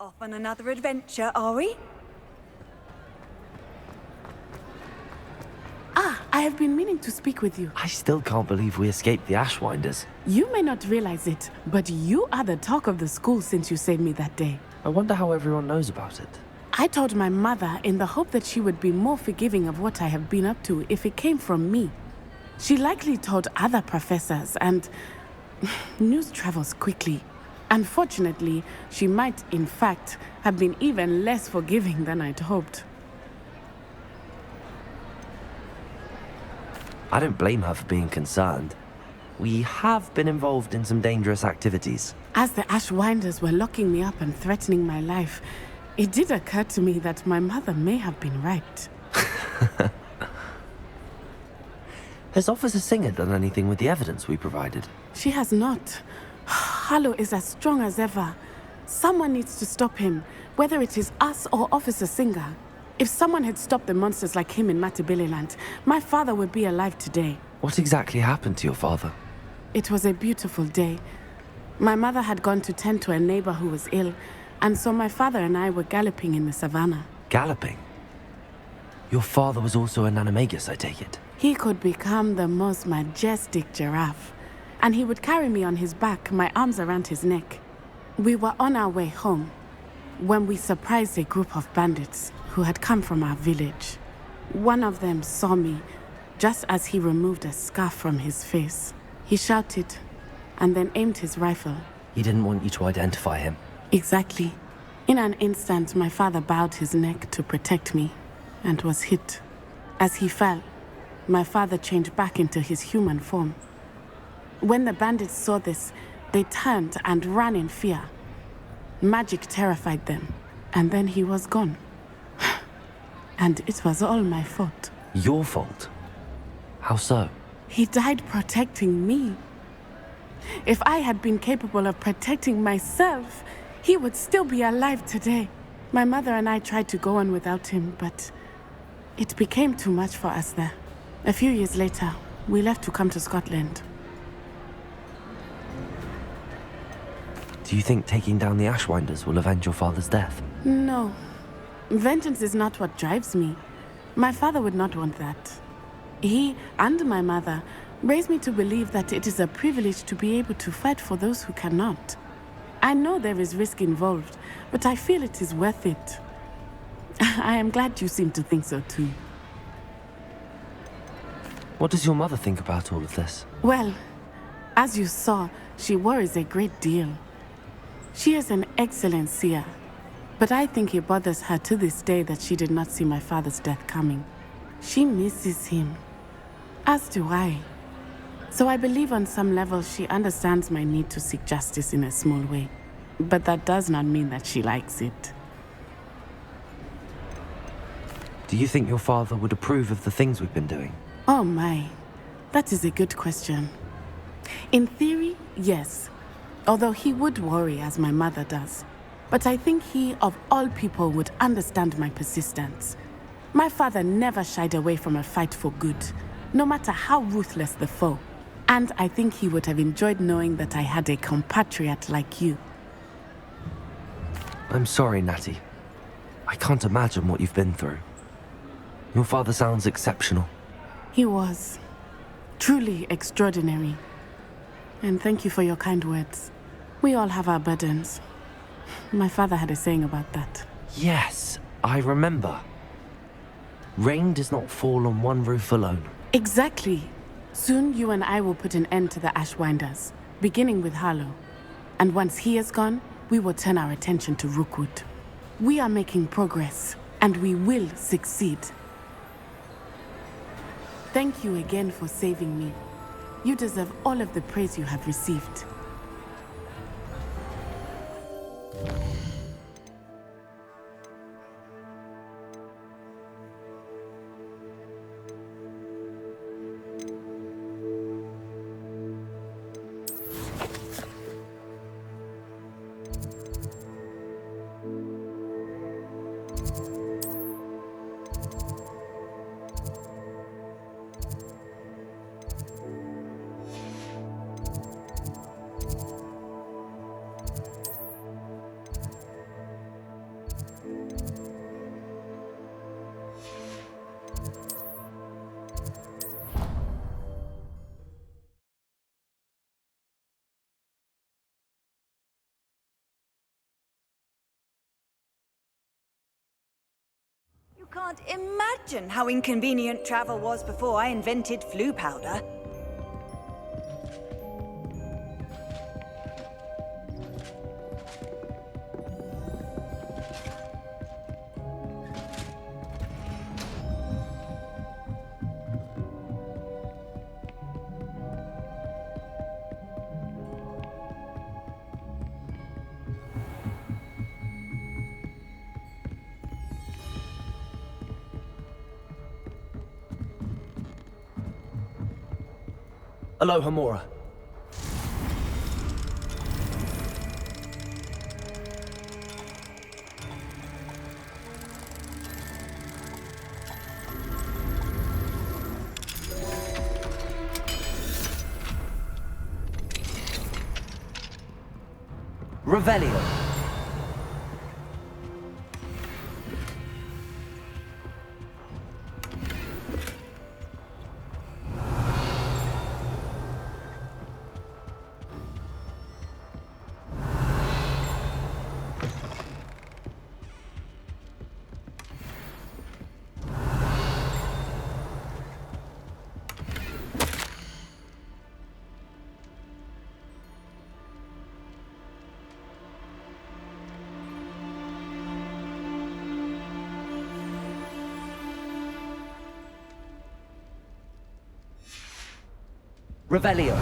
Off on another adventure, are we? I have been meaning to speak with you. I still can't believe we escaped the Ashwinders. You may not realize it, but you are the talk of the school since you saved me that day. I wonder how everyone knows about it. I told my mother in the hope that she would be more forgiving of what I have been up to if it came from me. She likely told other professors, and news travels quickly. Unfortunately, she might, in fact, have been even less forgiving than I'd hoped. I don't blame her for being concerned. We have been involved in some dangerous activities. As the Ashwinders were locking me up and threatening my life, it did occur to me that my mother may have been right. Has Officer Singer done anything with the evidence we provided? She has not. Harlow is as strong as ever. Someone needs to stop him, whether it is us or Officer Singer. If someone had stopped the monsters like him in Matabeleland, my father would be alive today. What exactly happened to your father? It was a beautiful day. My mother had gone to tend to a neighbor who was ill, and so my father and I were galloping in the savannah. Galloping? Your father was also an animagus, I take it? He could become the most majestic giraffe, and he would carry me on his back, my arms around his neck. We were on our way home when we surprised a group of bandits who had come from our village. One of them saw me just as he removed a scarf from his face. He shouted and then aimed his rifle. He didn't want you to identify him. Exactly. In an instant, my father bowed his neck to protect me and was hit. As he fell, my father changed back into his human form. When the bandits saw this, they turned and ran in fear. Magic terrified them, and then he was gone. And it was all my fault. Your fault? How so? He died protecting me. If I had been capable of protecting myself, he would still be alive today. My mother and I tried to go on without him, but it became too much for us there. A few years later, we left to come to Scotland. Do you think taking down the Ashwinders will avenge your father's death? No. Vengeance is not what drives me. My father would not want that. He and my mother raised me to believe that it is a privilege to be able to fight for those who cannot. I know there is risk involved, but I feel it is worth it. I am glad you seem to think so too. What does your mother think about all of this? Well, as you saw, she worries a great deal. She is an excellent seer, but I think it bothers her to this day that she did not see my father's death coming. She misses him, as do I. So I believe on some level she understands my need to seek justice in a small way. But that does not mean that she likes it. Do you think your father would approve of the things we've been doing? Oh my, that is a good question. In theory, yes. Although he would worry as my mother does. But I think he, of all people, would understand my persistence. My father never shied away from a fight for good, no matter how ruthless the foe. And I think he would have enjoyed knowing that I had a compatriot like you. I'm sorry, Natty. I can't imagine what you've been through. Your father sounds exceptional. He was. Truly extraordinary. And thank you for your kind words. We all have our burdens. My father had a saying about that. Yes, I remember. Rain does not fall on one roof alone. Exactly. Soon you and I will put an end to the Ashwinders, beginning with Harlow. And once he is gone, we will turn our attention to Rookwood. We are making progress, and we will succeed. Thank you again for saving me. You deserve all of the praise you have received. can't imagine how inconvenient travel was before I invented flu powder. Aloha, Mora. Revelio. Revelio.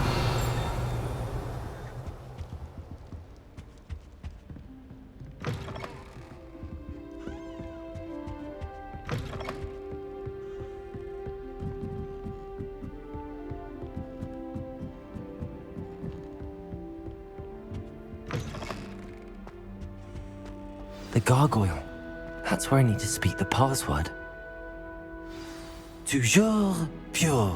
The gargoyle. That's where I need to speak the password. Toujours pure.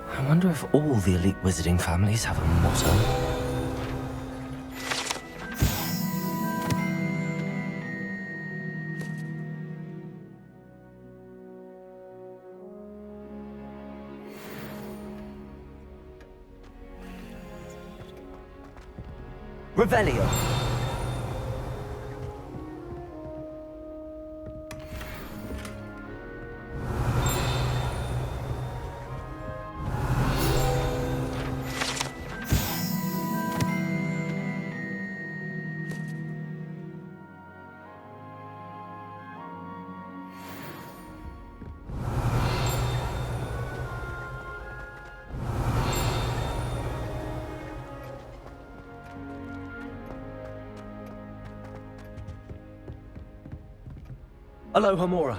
I wonder if all the elite wizarding families have a motto. Revelio. Aloha, Mora.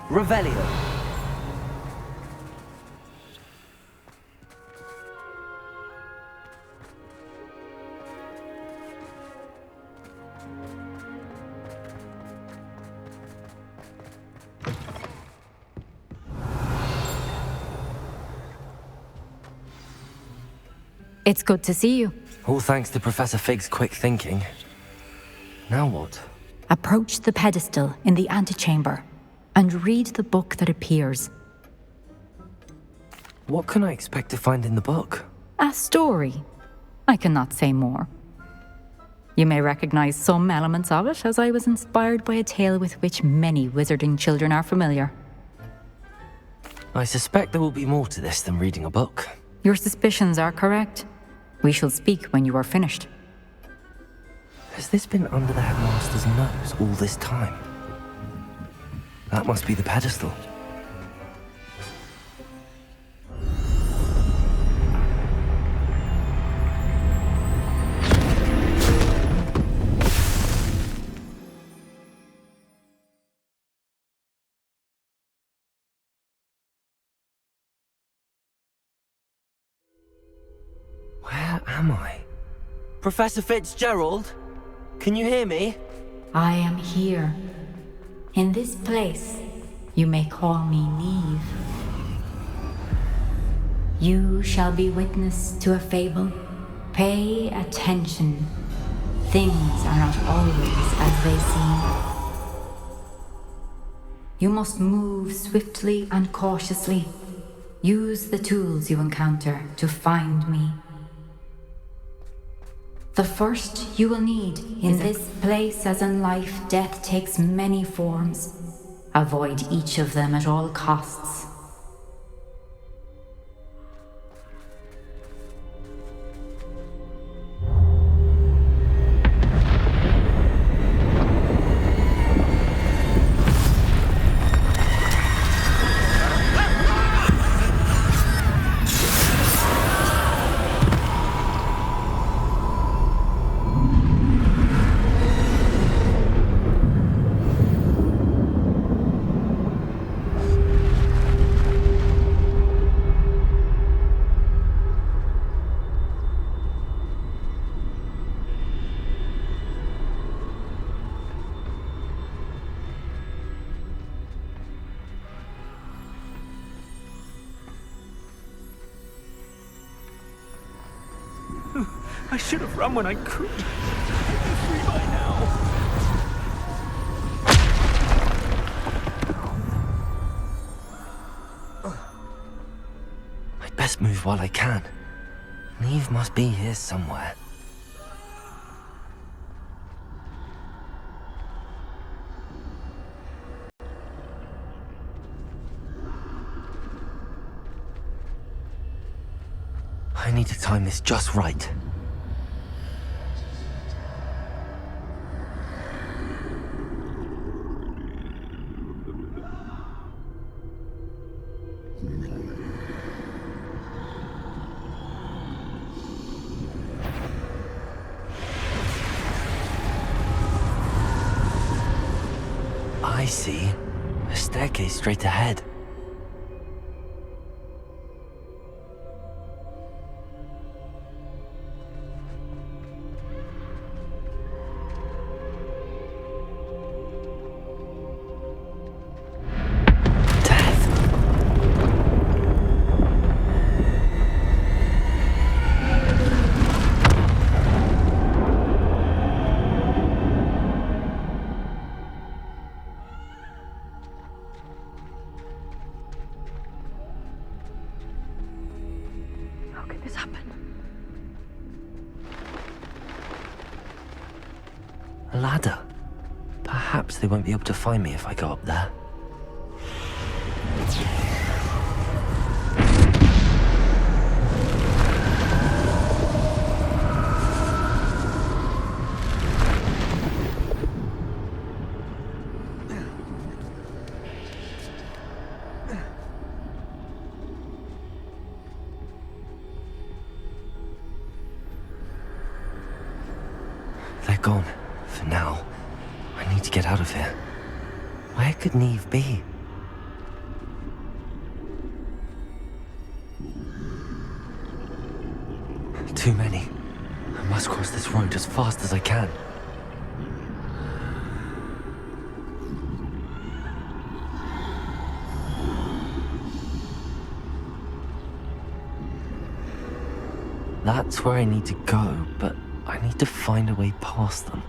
Revelio. It's good to see you. All thanks to Professor Fig's quick thinking. Now what? Approach the pedestal in the antechamber and read the book that appears. What can I expect to find in the book? A story. I cannot say more. You may recognize some elements of it, as I was inspired by a tale with which many wizarding children are familiar. I suspect there will be more to this than reading a book. Your suspicions are correct. We shall speak when you are finished. Has this been under the headmaster's nose all this time? That must be the pedestal. Where am I? Professor Fitzgerald? Can you hear me? I am here. In this place, you may call me Neve. You shall be witness to a fable. Pay attention. Things are not always as they seem. You must move swiftly and cautiously. Use the tools you encounter to find me. The first you will need in this place, as in life, death takes many forms. Avoid each of them at all costs. I should have run when I could. I'd be free by now. I'd best move while I can. Neve must be here somewhere. I need to time this just right. I see. A staircase straight ahead. A ladder. Perhaps they won't be able to find me if I go up there. They're gone. For now. I need to get out of here. Where could Neve be? Too many. I must cross this road as fast as I can. That's where I need to go, but I need to find a way past them.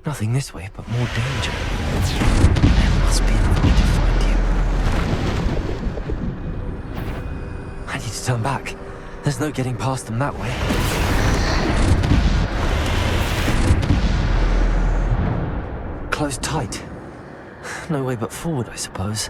Nothing this way, but more danger. There must be another way to find you. I need to turn back. There's no getting past them that way. Closed tight. No way but forward, I suppose.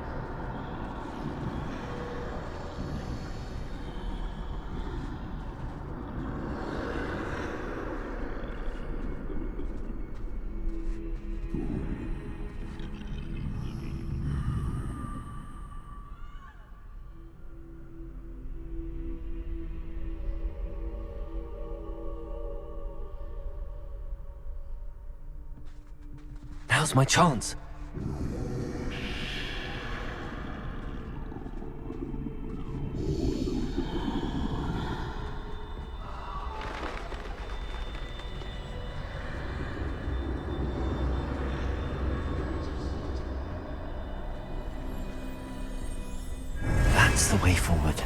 Now's my chance. That's the way forward.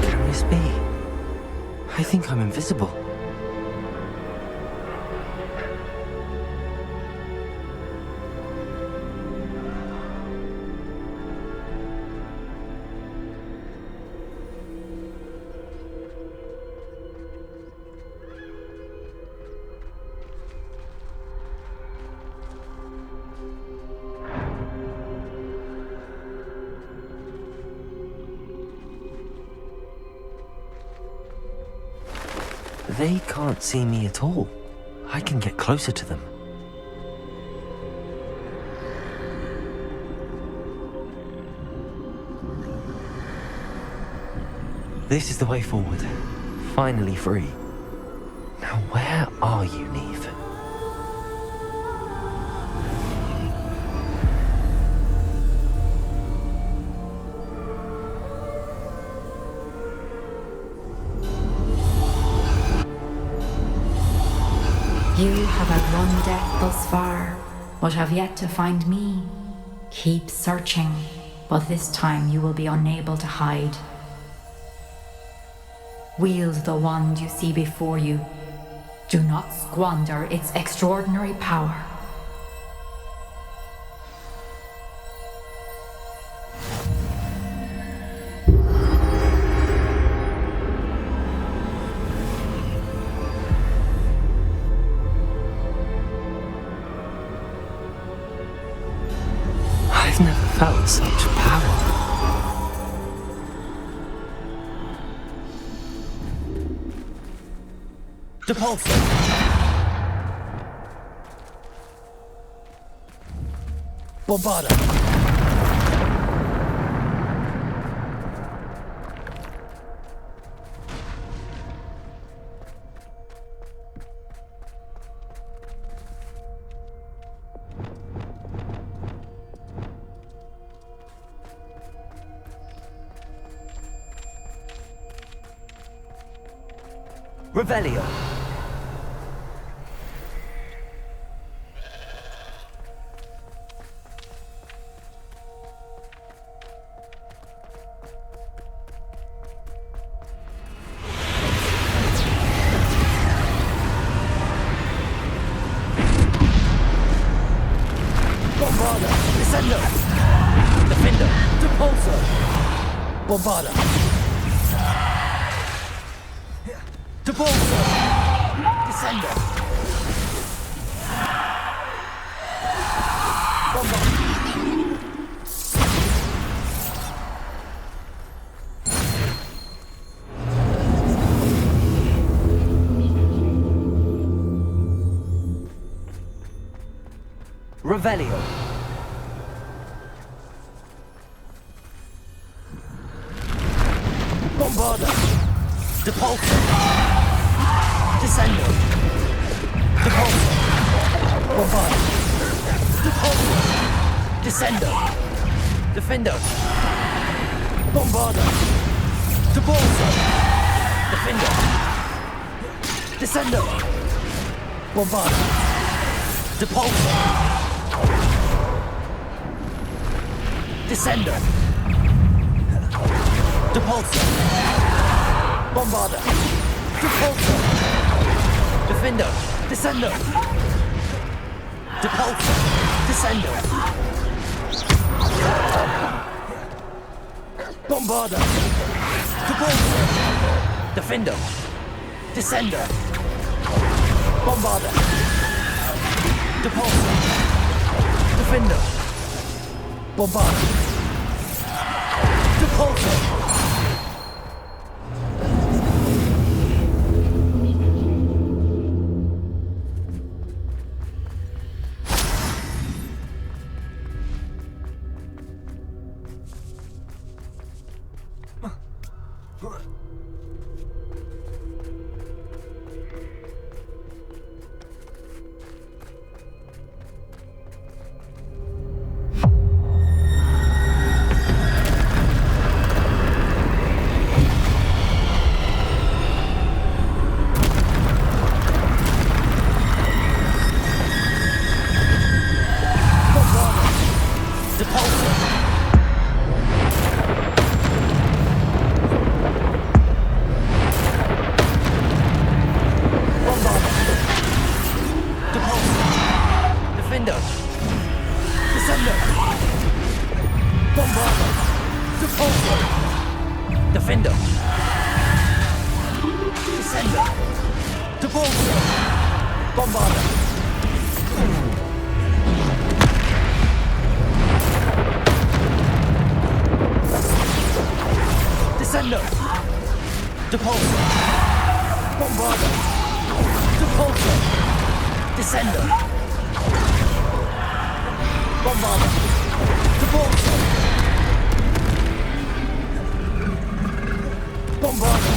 Can this be? I think I'm invisible. They can't see me at all. I can get closer to them. This is the way forward. Finally free. Now where are you, Neve? You have outrun death thus far, but have yet to find me. Keep searching, but this time you will be unable to hide. Wield the wand you see before you. Do not squander its extraordinary power. I've never felt such power. Depulso! Bombada! Revelio. Bombada. Descendo. Defendo. Depulso. Bombada. Depulso! Descendo! Bomba! Revelio! Bombada! Depulso! Descendo! Depulso! Bombada! Depulso! Descendo! Defendo! Bombada! Depulso! Defendo! Descendo! Bombada! Depulso! Descendo! Depulso! Bombada! Depulso! Defendo! Descendo! Depulso! Descendo! Bombada! Depulso! Defendo! Descendo! Bombada! Depulso! Defendo! Bombada! Depulso! Depulso! Bombarda! Descendo! Depulso! Bombarda! Depulso! Descendo! Bombarda! Depulso! Bombarda!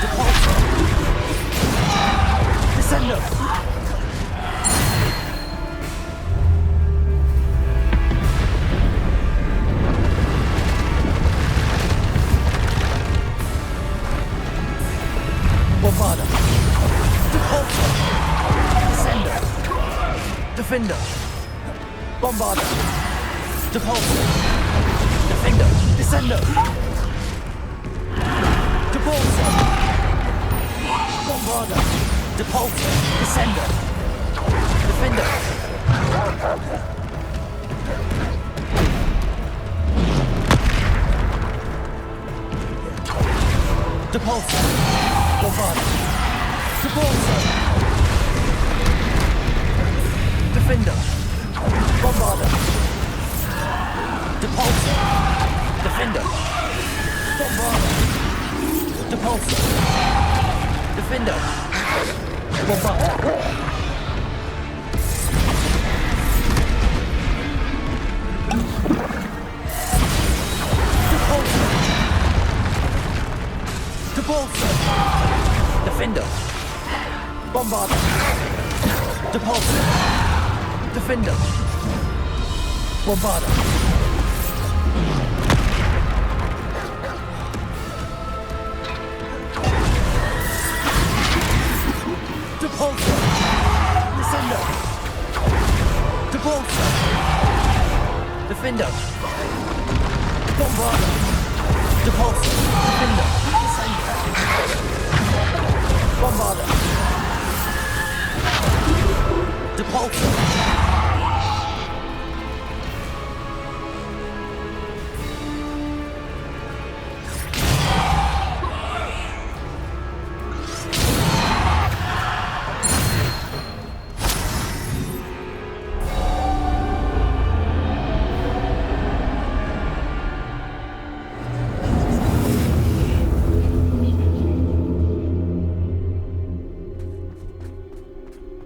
Depulso! Descendo! Bombarda! Depulso! Descendo! Defender! Bombarda! Depulso! Defender! Descendo! Depulso! Bombarda! Depulso! Descendo! Defender! Depulso! Bombarda! Depulso! Defender! Bombarda! Depulso! Defender! Bombarda! Depulso! Defender! Bombarda! Depulso! Defender! Bombarda! Depulso! Defender! Bombarda! Depulso! Descendo! Depulso! Defender! Bombarda! Depulso! Defender! Descendo! Bombarda! Depulso!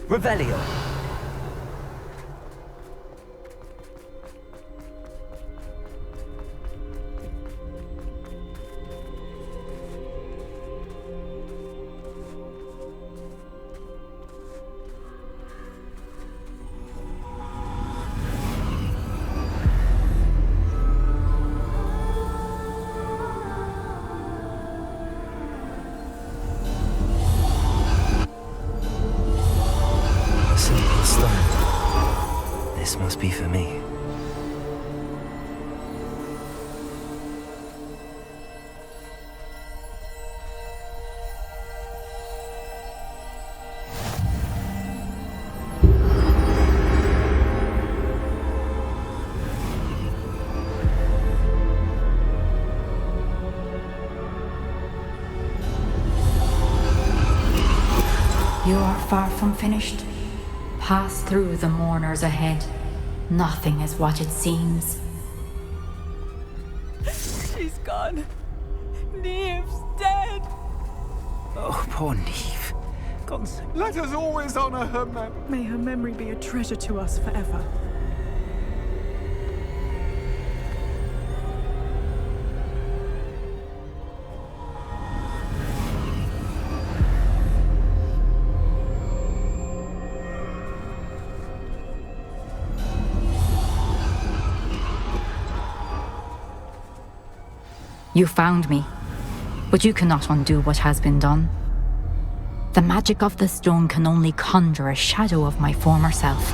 Revelio. This must be for me. You are far from finished. Pass through the mourners ahead. Nothing is what it seems. She's gone. Neve's dead. Oh, poor Neve. God's Let us always honor her memory. May her memory be a treasure to us forever. You found me, but you cannot undo what has been done. The magic of the stone can only conjure a shadow of my former self.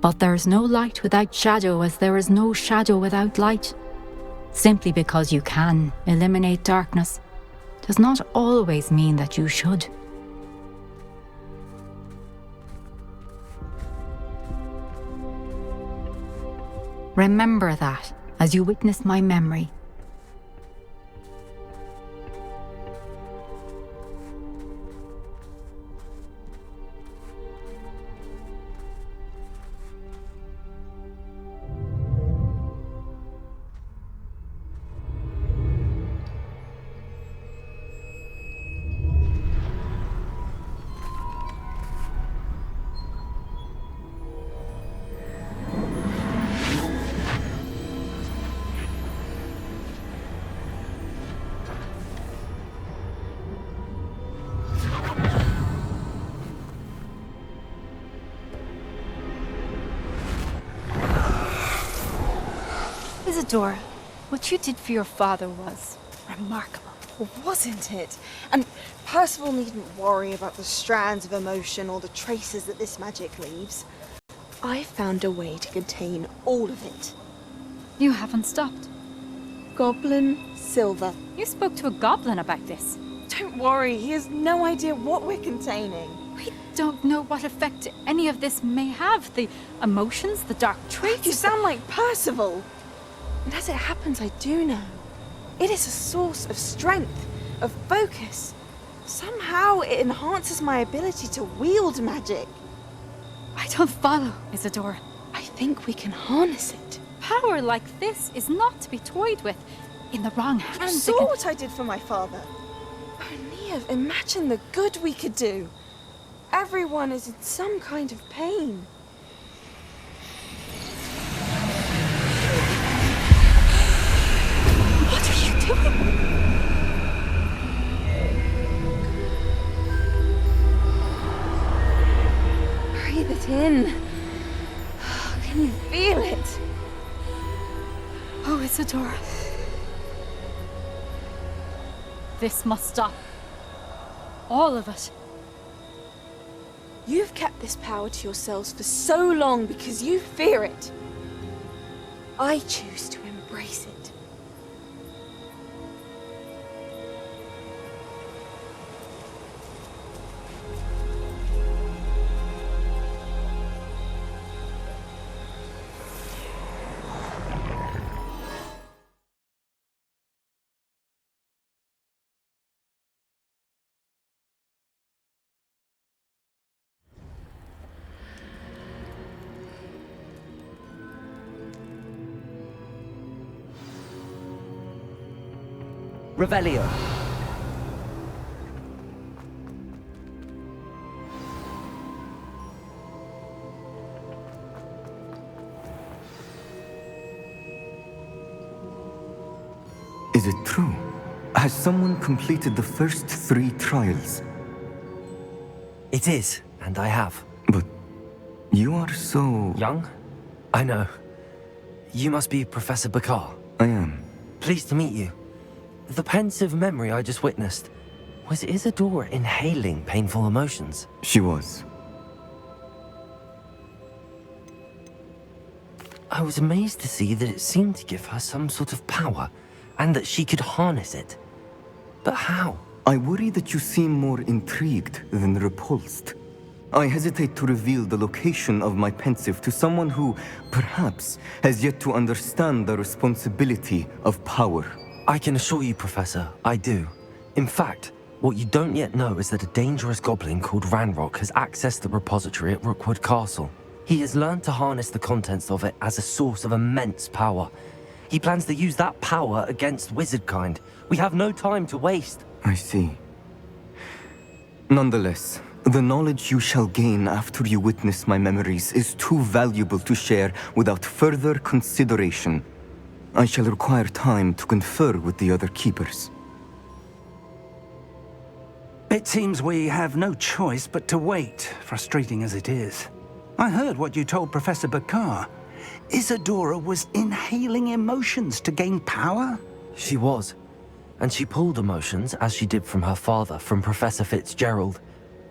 But there is no light without shadow, as there is no shadow without light. Simply because you can eliminate darkness does not always mean that you should. Remember that as you witness my memory. Isadora, what you did for your father was remarkable. Wasn't it? And Percival needn't worry about the strands of emotion or the traces that this magic leaves. I found a way to contain all of it. You haven't stopped. Goblin Silver. You spoke to a goblin about this. Don't worry, he has no idea what we're containing. We don't know what effect any of this may have. The emotions, the dark traits. You sound like Percival. And as it happens, I do know. It is a source of strength, of focus. Somehow it enhances my ability to wield magic. I don't follow, Isadora. I think we can harness it. Power like this is not to be toyed with. In the wrong You hands, saw it can... what I did for my father. Oh, Neve, imagine the good we could do. Everyone is in some kind of pain. What are you doing? Breathe it in. Can you feel it? Oh, Isadora. This must stop. All of it. You've kept this power to yourselves for so long because you fear it. I choose to embrace it. Revelio. Is it true? Has someone completed the first 3 trials? It is, and I have. But you are so... Young? I know. You must be Professor Bakar. I am. Pleased to meet you. The pensive memory I just witnessed, was Isadora inhaling painful emotions? She was. I was amazed to see that it seemed to give her some sort of power, and that she could harness it. But how? I worry that you seem more intrigued than repulsed. I hesitate to reveal the location of my pensive to someone who, perhaps, has yet to understand the responsibility of power. I can assure you, Professor, I do. In fact, what you don't yet know is that a dangerous goblin called Ranrock has accessed the repository at Rookwood Castle. He has learned to harness the contents of it as a source of immense power. He plans to use that power against wizardkind. We have no time to waste. I see. Nonetheless, the knowledge you shall gain after you witness my memories is too valuable to share without further consideration. I shall require time to confer with the other keepers. It seems we have no choice but to wait, frustrating as it is. I heard what you told Professor Bakar. Isadora was inhaling emotions to gain power? She was. And she pulled emotions, as she did from her father, from Professor Fitzgerald,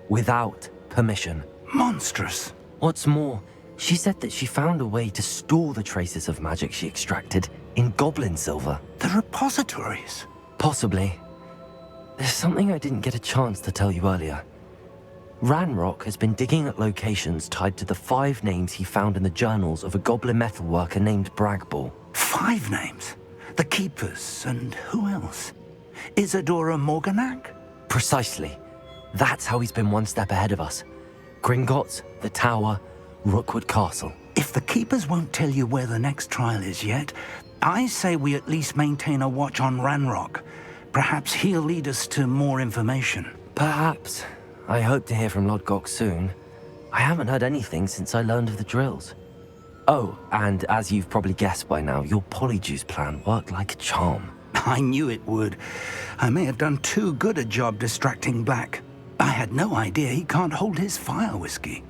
without permission. Monstrous. What's more, she said that she found a way to store the traces of magic she extracted in goblin silver. The repositories? Possibly. There's something I didn't get a chance to tell you earlier. Ranrock has been digging at locations tied to the 5 names he found in the journals of a goblin metalworker named Bragball. 5 names? The Keepers, and who else? Isadora Morganac? Precisely. That's how he's been one step ahead of us. Gringotts, the Tower, Rookwood Castle. If the Keepers won't tell you where the next trial is yet, I say we at least maintain a watch on Ranrock. Perhaps he'll lead us to more information. Perhaps. I hope to hear from Lodgok soon. I haven't heard anything since I learned of the drills. Oh, and as you've probably guessed by now, your polyjuice plan worked like a charm. I knew it would. I may have done too good a job distracting Black. I had no idea he can't hold his fire whiskey.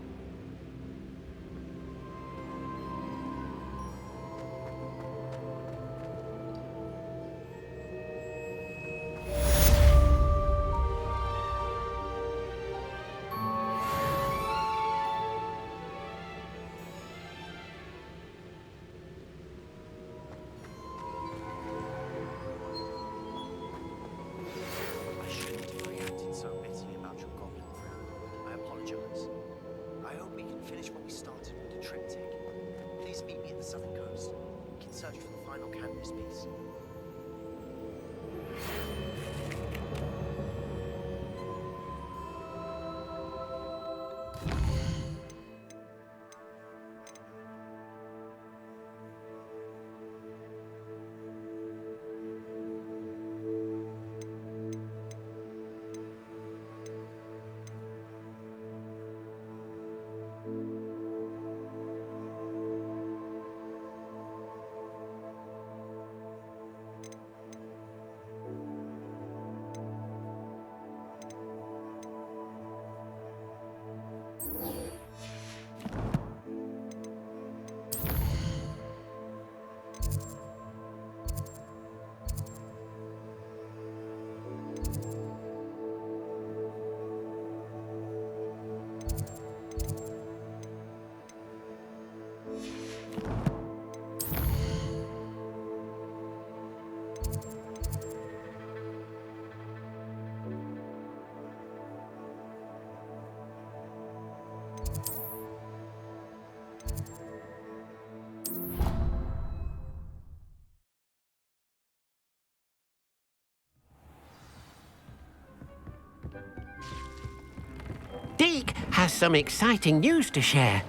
Deke has some exciting news to share.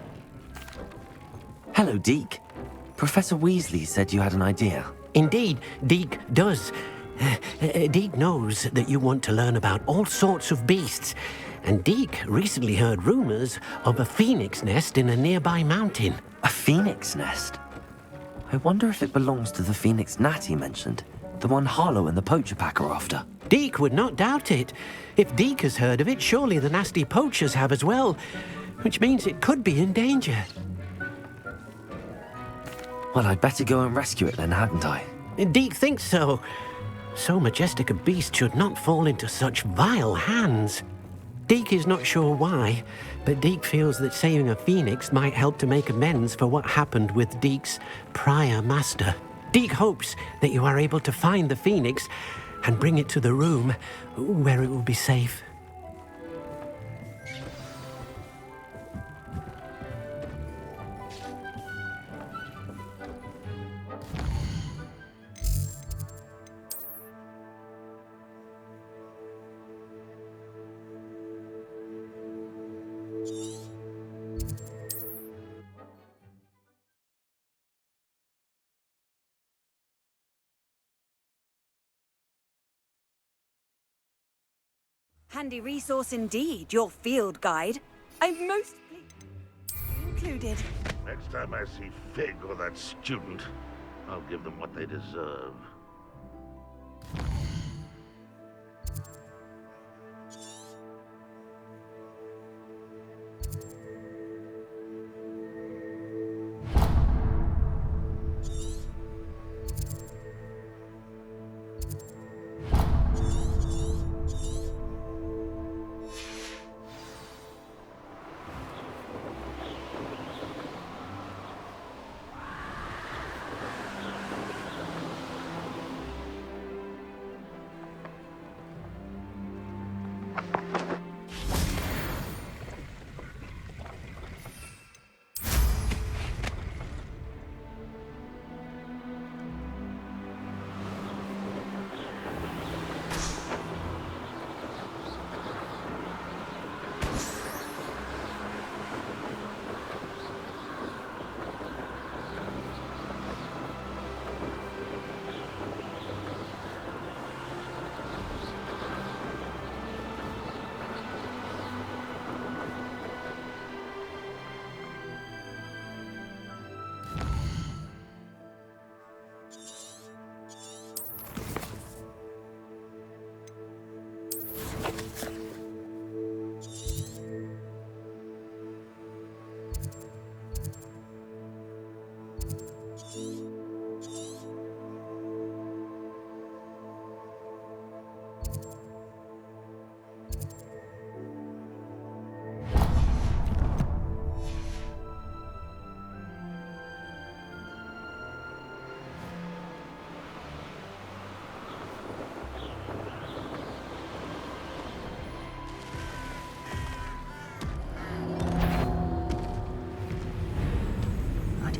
Hello, Deke. Professor Weasley said you had an idea. Indeed, Deke does. Deke knows that you want to learn about all sorts of beasts, and Deke recently heard rumors of a phoenix nest in a nearby mountain. A phoenix nest? I wonder if it belongs to the phoenix gnat he mentioned, the one Harlow and the poacher pack are after. Deke would not doubt it. If Deke has heard of it, surely the nasty poachers have as well, which means it could be in danger. Well, I'd better go and rescue it then, hadn't I? Deke thinks so. So majestic a beast should not fall into such vile hands. Deke is not sure why, but Deke feels that saving a phoenix might help to make amends for what happened with Deke's prior master. Deke hopes that you are able to find the phoenix and bring it to the room where it will be safe. Handy resource indeed, your field guide. I'm most pleased included. Next time I see Fig or that student, I'll give them what they deserve.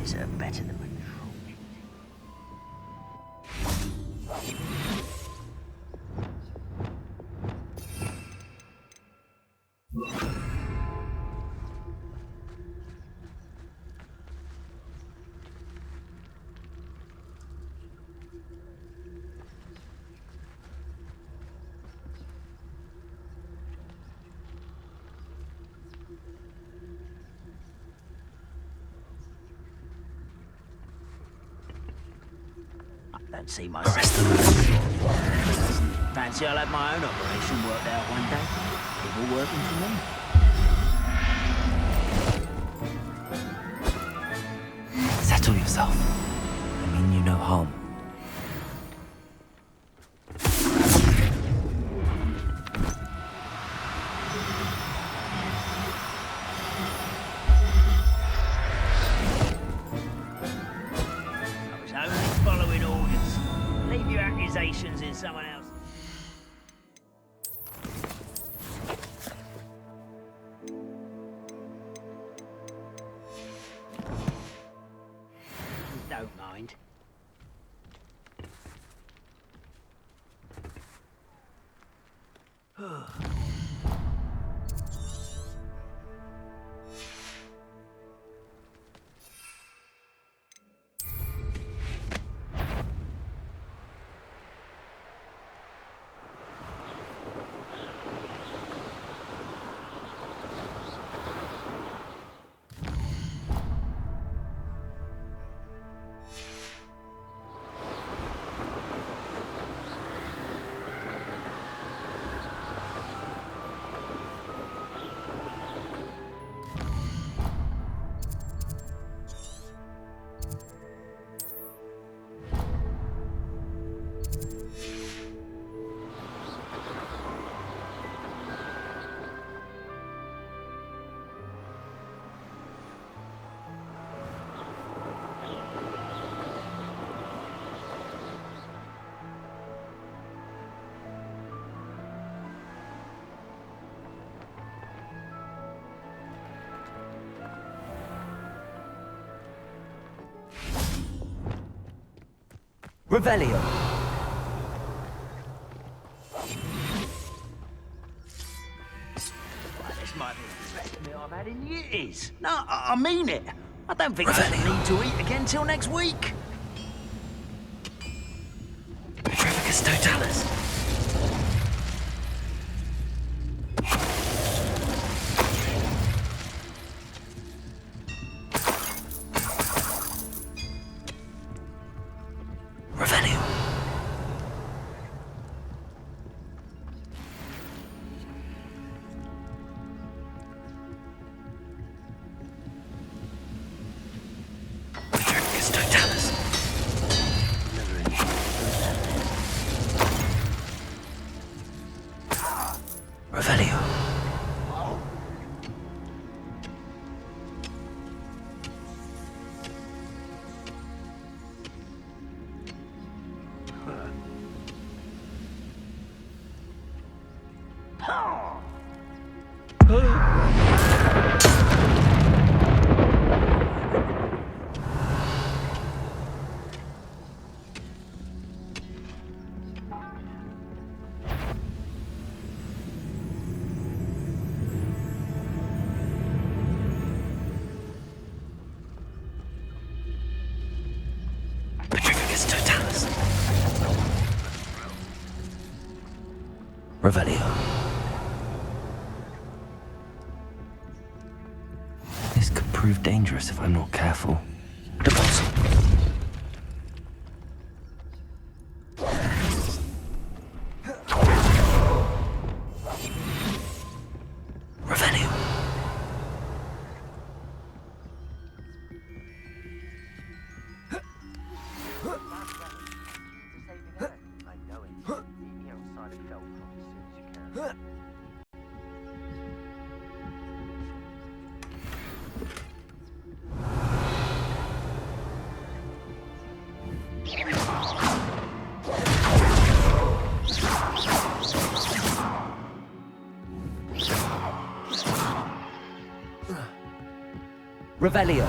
deserve better than my don't see myself. Fancy I'll have my own operation worked out one day. People working for me. Settle yourself. I mean you no harm. In someone else. Don't mind. Revelio. Well, this might be the best meal I've had in years. No, I mean it. I don't think I need to eat again till next week. Petrificus totalis. Revelio. This could prove dangerous if I'm not careful. Deposit. Revelio. Revelio.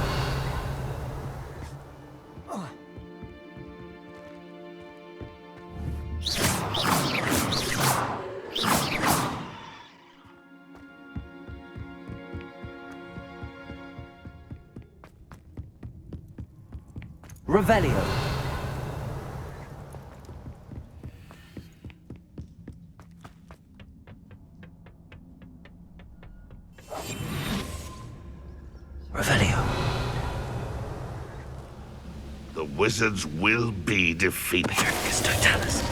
Revelio. Revelio. The wizards will be defeated. Petrificus Totalis.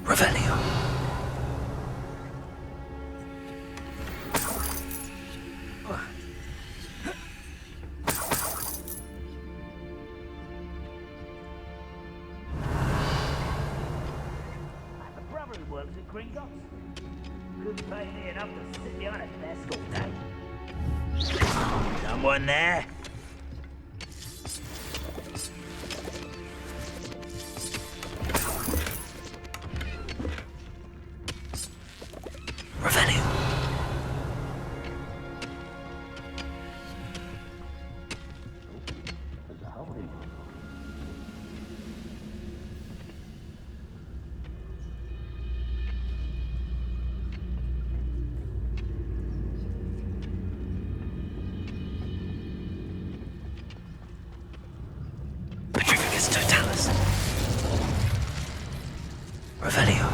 Revelio. My brother who works at Gringotts. Couldn't pay me enough to sit behind a desk all day. Someone there? Revelio. Petrificus Totalis. Revelio.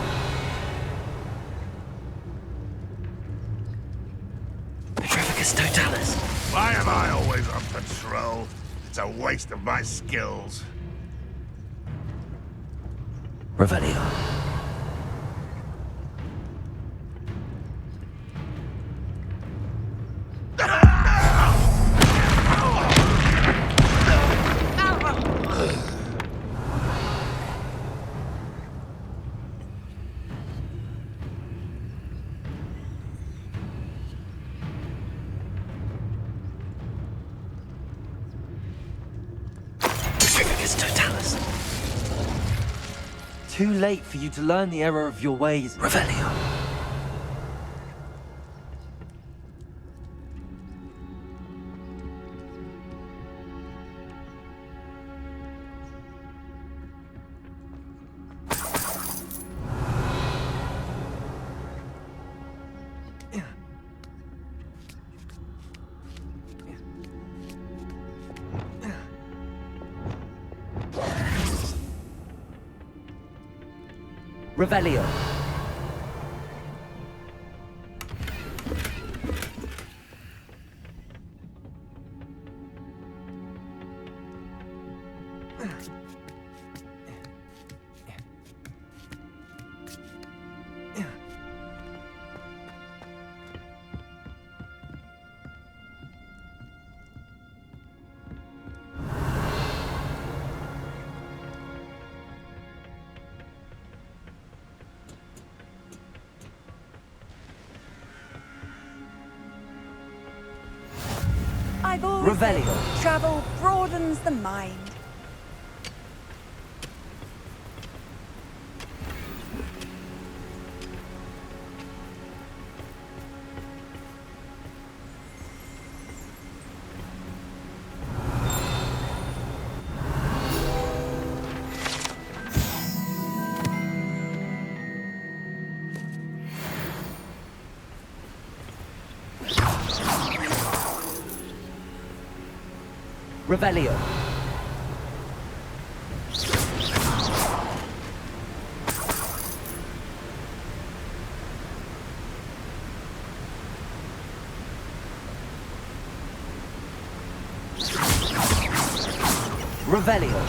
Petrificus Totalis. Why am I always on patrol? It's a waste of my skills. Revelio. Petrificus Totalis. Too late for you to learn the error of your ways. Revelio. Revelio. I've always said Revelio. travel broadens the mind. Revelio. Revelio.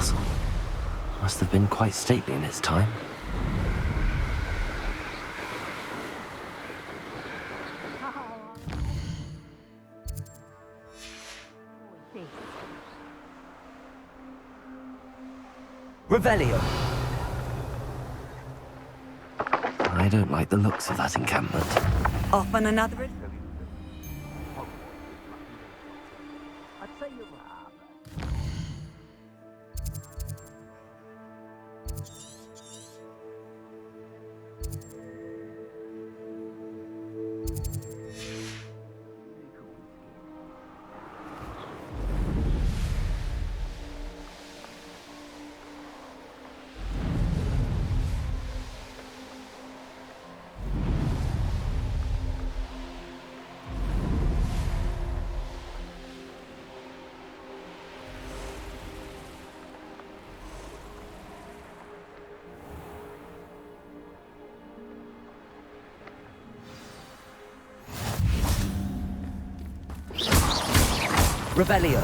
castle. Must have been quite stately in its time. Revelio! I don't like the looks of that encampment. Off on another... I'd say you're rather. Revelio!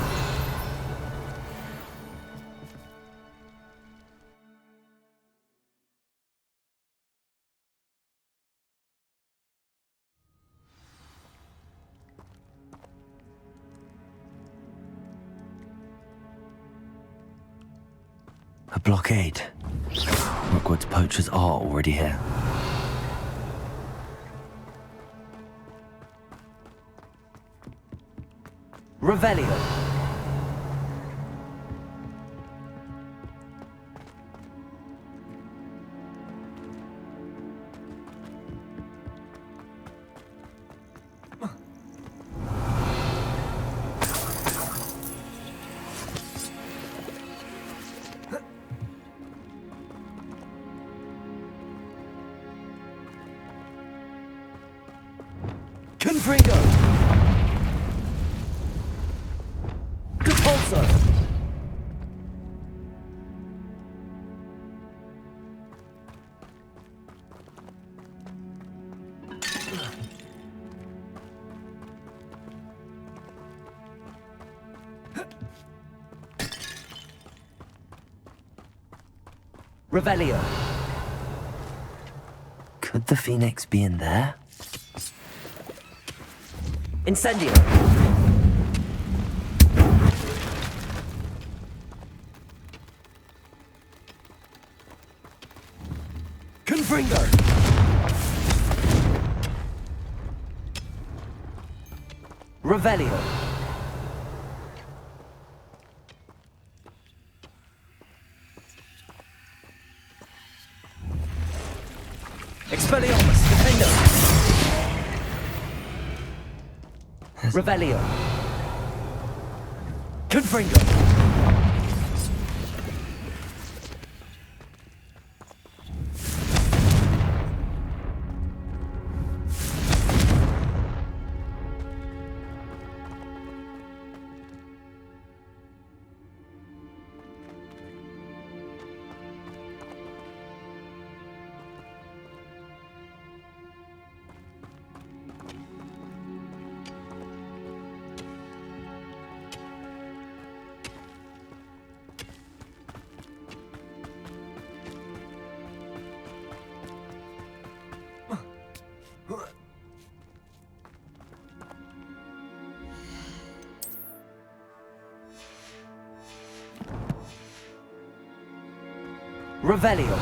A blockade. Rookwood's poachers are already here. Revelio! Confringo! Repulsor! Revelio! Could the Phoenix be in there? Incendio! Confringo! Revelio! Expelliarmus! Defendo! Revelio! Confringo! Revelio!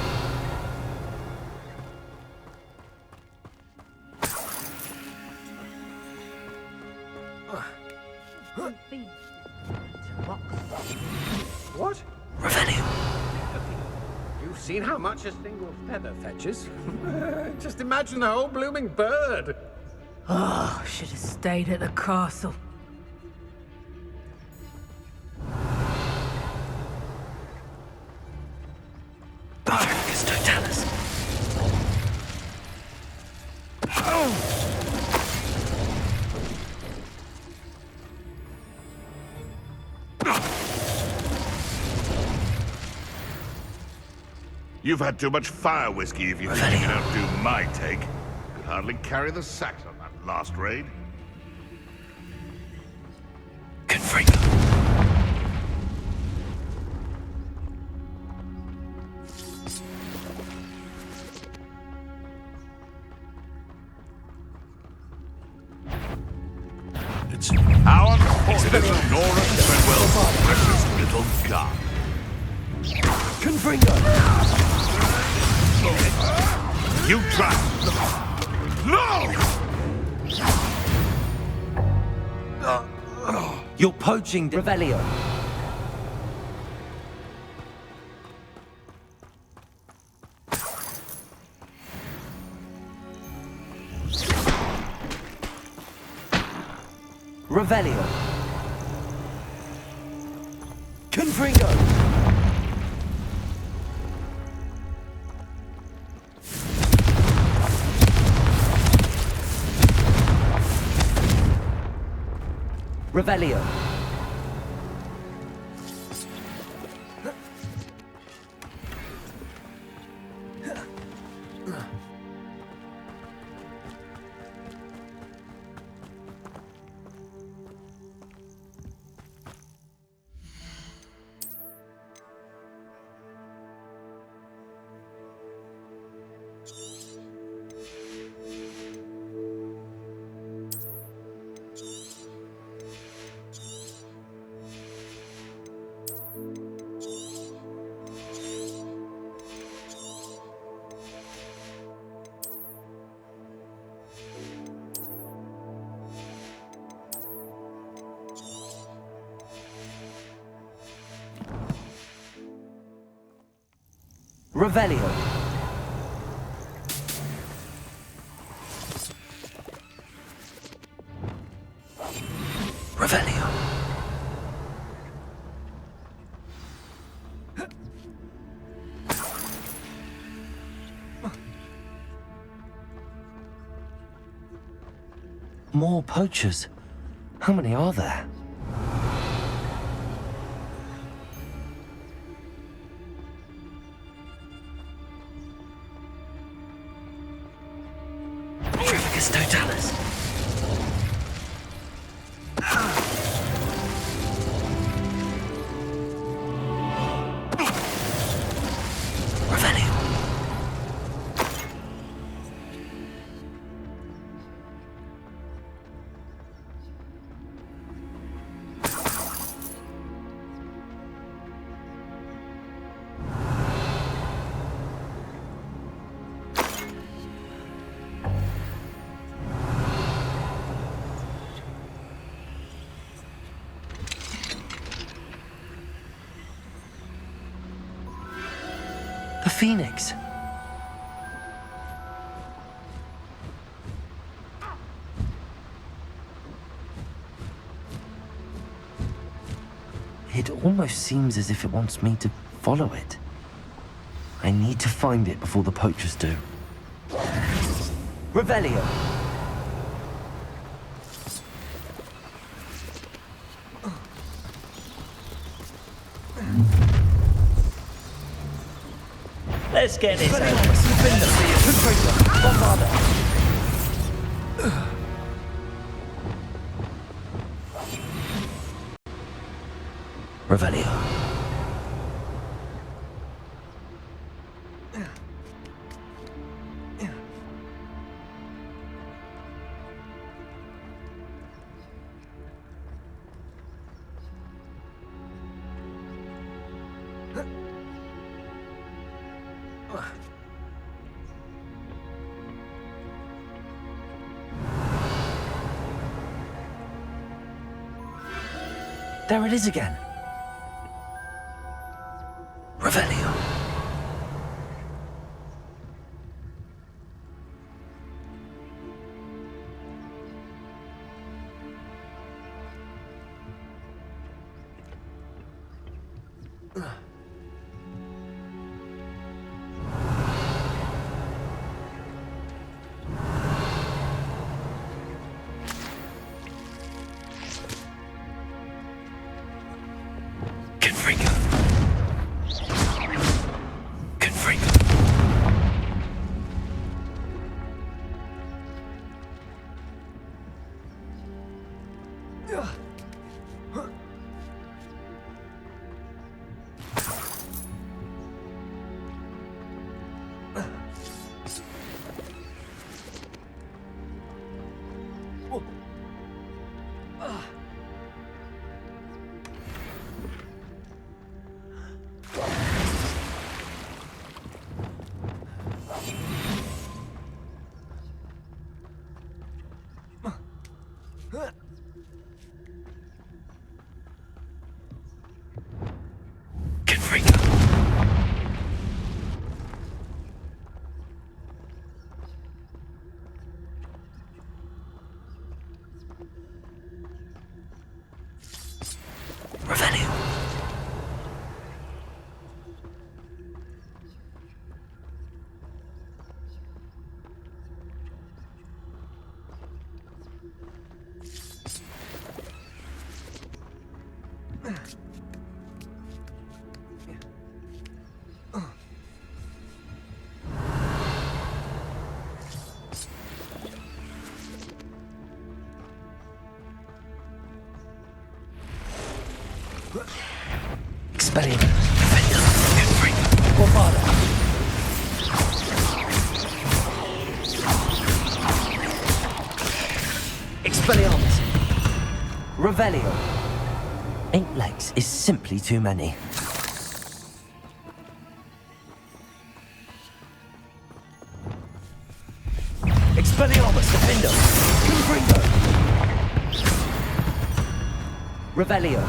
What? Revelio! You've seen how much a single feather fetches? Just imagine the whole blooming bird! Oh, should have stayed at the castle. Bifurcus totalis! You've had too much fire whiskey if you think you can outdo my take. Could hardly carry the sacks on that last raid. Confringo! Nora Treadwell's precious little gun. Confringo! You try. No! You're poaching Revelio. Revelio. Confringo. Revelio. Revelio. Revelio. More poachers. How many are there? Totalis. Revelio. The Phoenix. It almost seems as if it wants me to follow it. I need to find it before the poachers do. Revelio. Let's get this over. Revelio. There it is again. Revelio. Expelliarmus. Defender. Bombarda. Expelliarmus. Revelio. 8 legs is simply too many. Expelliarmus. Defender. Confringo. Revelio.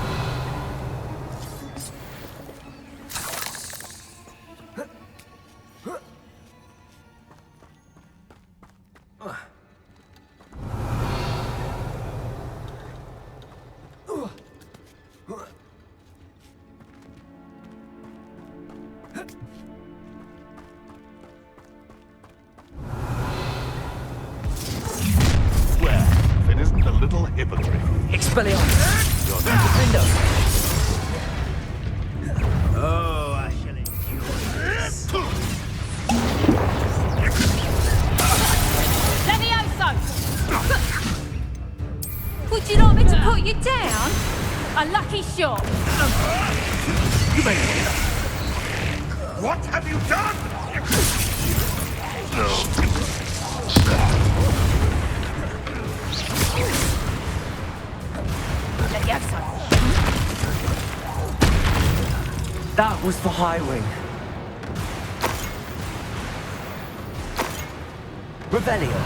Swear, if it isn't a little hypocrite. Expelliarmus. You're Defender. Oh, I shall enjoy this. Levioso! Would you like me to put you down? A lucky shot. You made it. What have you done? Levioso. That was the high wing. Revelio.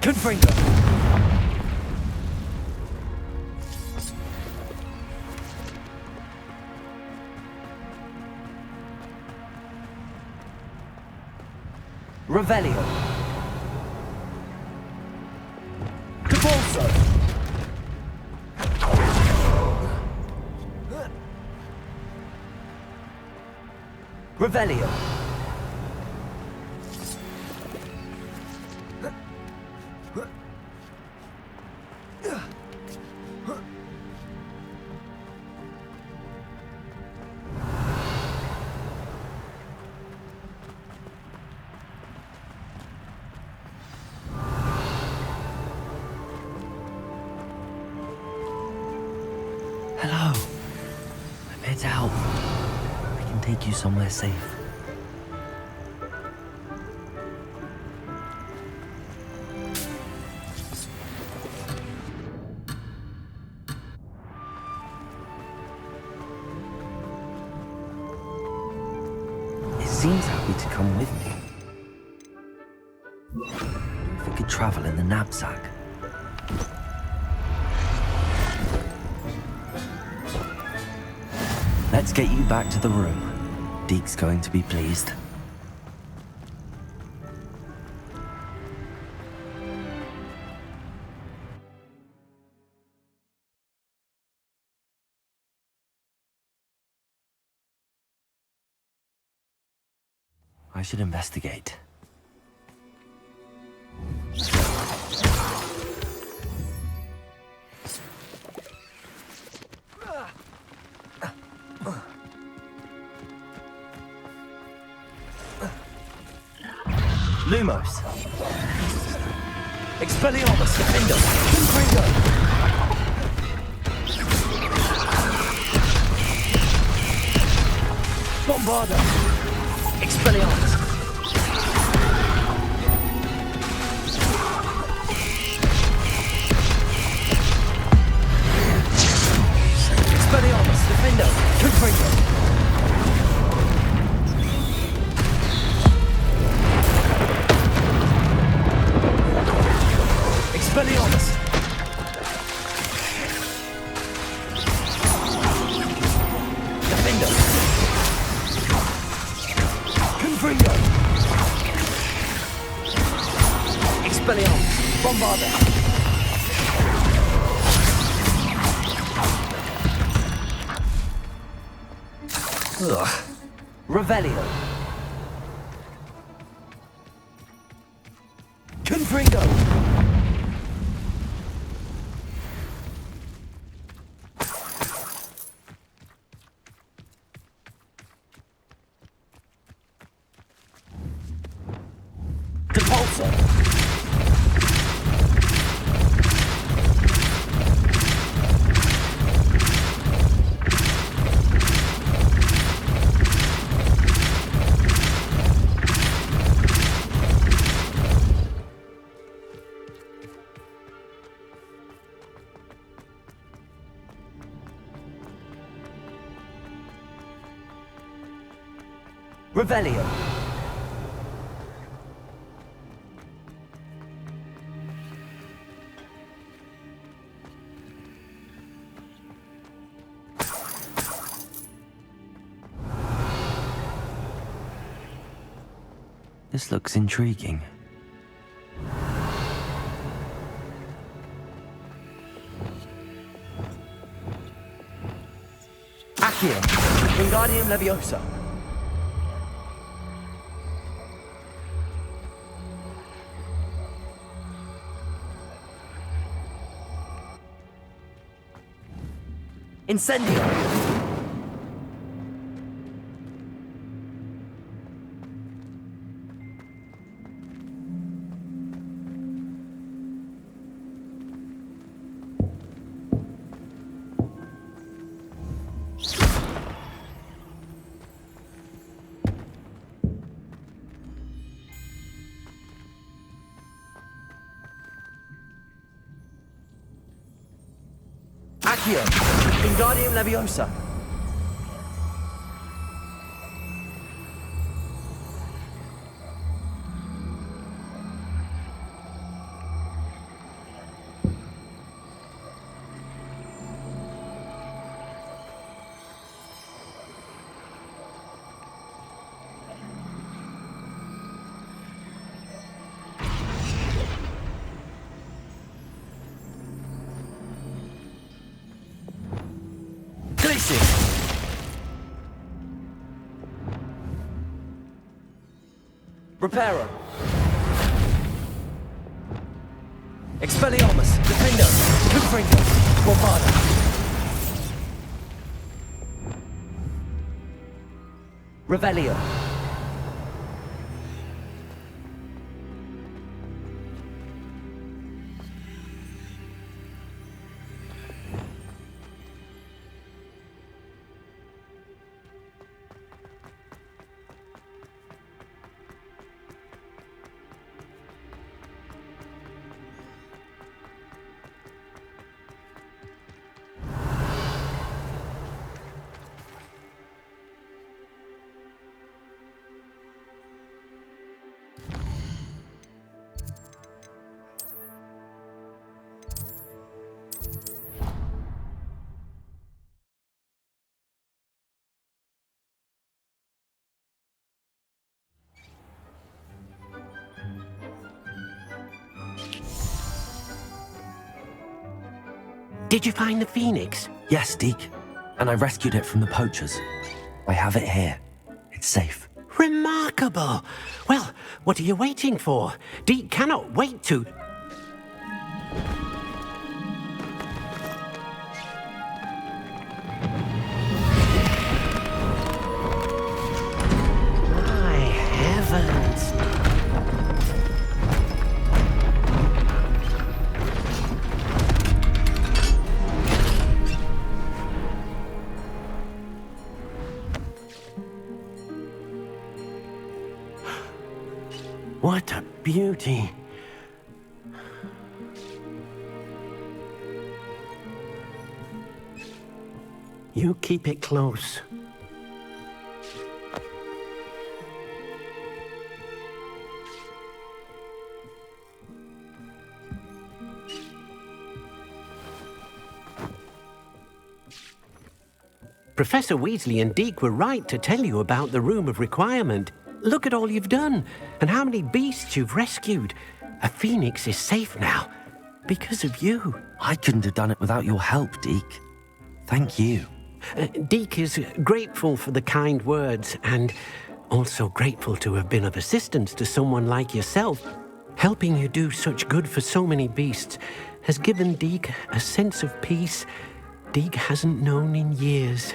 Confringo. Revelio. Cabalso. Revelio. Hello. I'm here to help. I can take you somewhere safe. It seems happy to come with me. If we could travel in the knapsack. Let's get you back to the room. Deke's going to be pleased. I should investigate. Lumos. Expelliarmus. Defender. Confringo. Bombarda. Expelliarmus. Expelliarmus. Defender. Confringo. Expelliarmus. Defender. Confringo. Expelliarmus. Bombarda. Ugh. Revelio. Confringo! Depulso! Revelio. This looks intriguing. Accio, Wingardium Leviosa. Incendio! Accio! Wingardium Leviosa! Reparo. Expelliarmus. Defendo. Confringo. Bombarda. Revelio. Did you find the phoenix? Yes, Deke. And I rescued it from the poachers. I have it here. It's safe. Remarkable! Well, what are you waiting for? Deke cannot wait to... My heavens! What a beauty! You keep it close. Professor Weasley and Deke were right to tell you about the Room of Requirement. Look at all you've done, and how many beasts you've rescued. A phoenix is safe now, because of you. I couldn't have done it without your help, Deke. Thank you. Deke is grateful for the kind words, and also grateful to have been of assistance to someone like yourself. Helping you do such good for so many beasts has given Deke a sense of peace Deke hasn't known in years.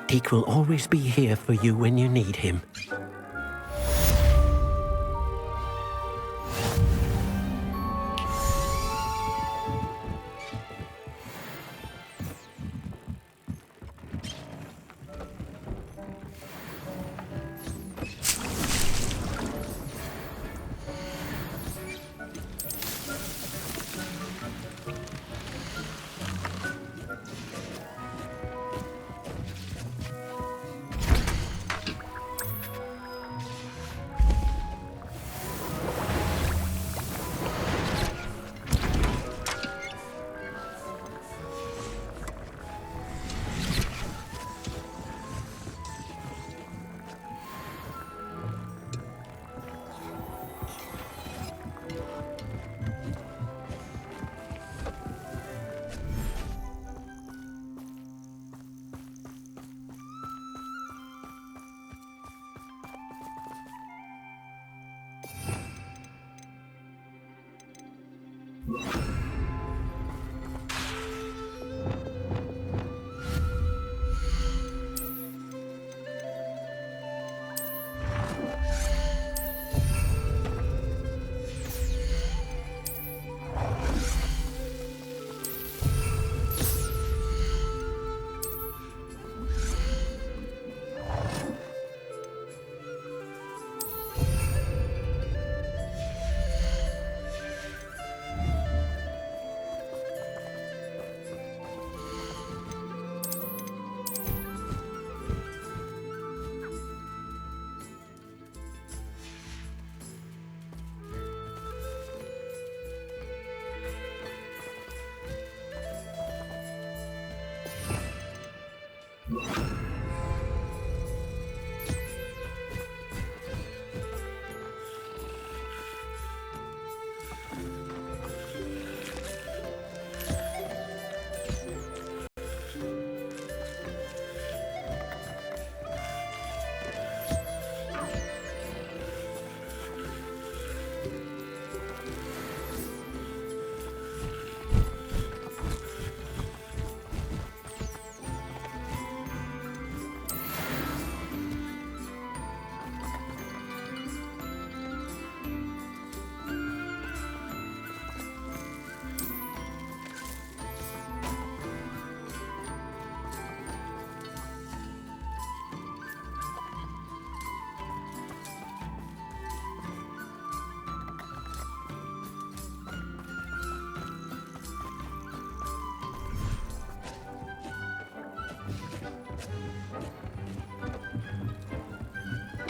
Deke will always be here for you when you need him.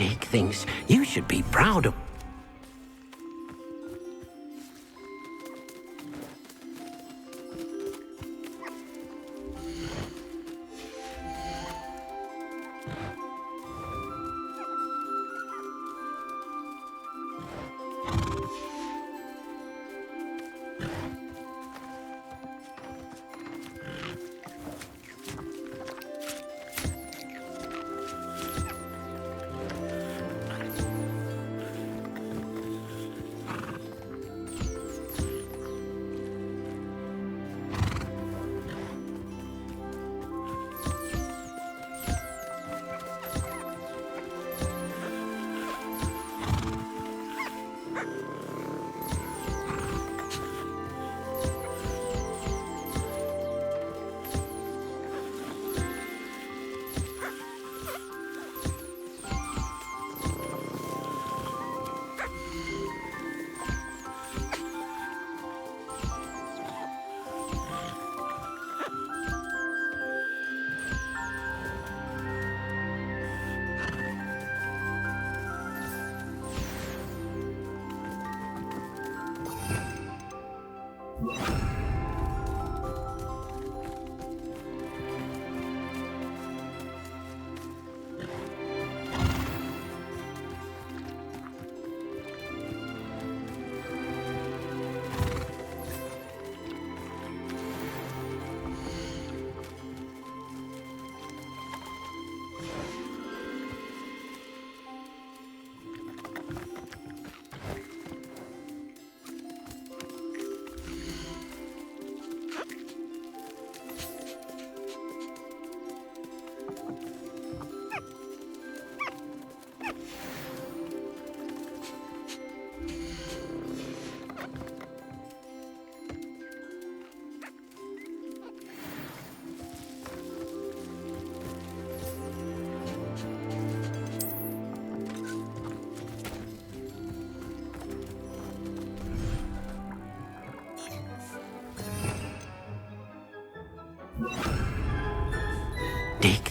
Deke thinks you should be proud of...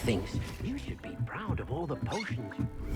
things. You should be proud of all the potions you brewed.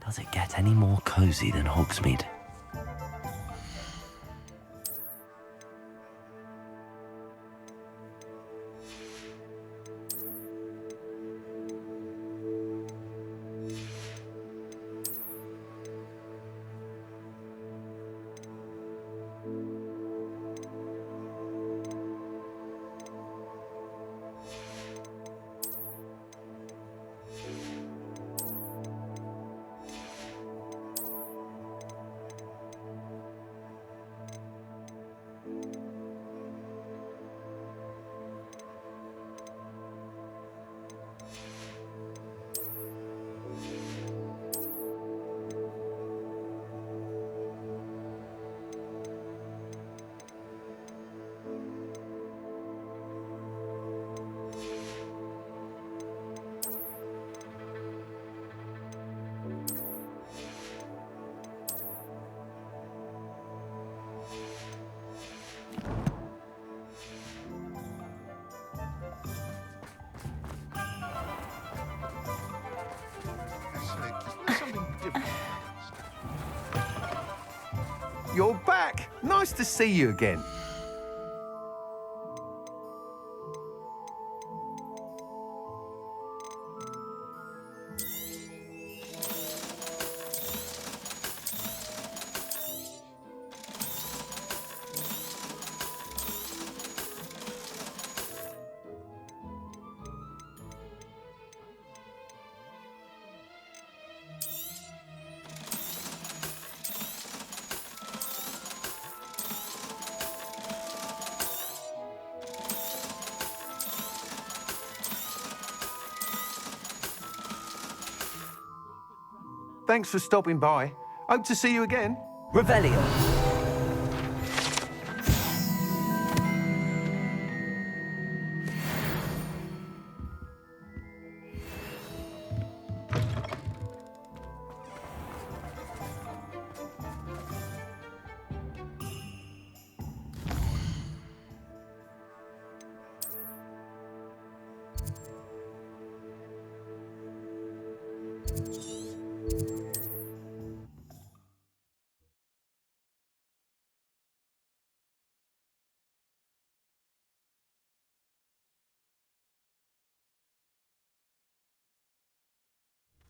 Does it get any more cozy than Hogsmeade? you're back. Nice to see you again. Thanks for stopping by. Hope to see you again. Revelio.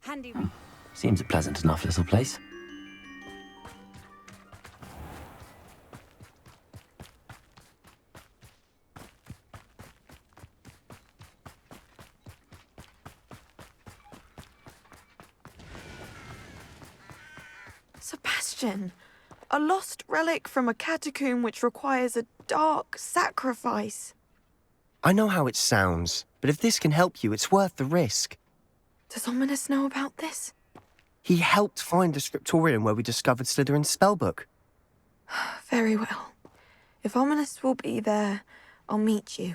Handy. Seems a pleasant enough little place. Sebastian, a lost relic from a catacomb which requires a dark sacrifice. I know how it sounds, but if this can help you, it's worth the risk. Does Ominous know about this? He helped find the scriptorium where we discovered Slytherin's spellbook. Very well. If Ominous will be there, I'll meet you.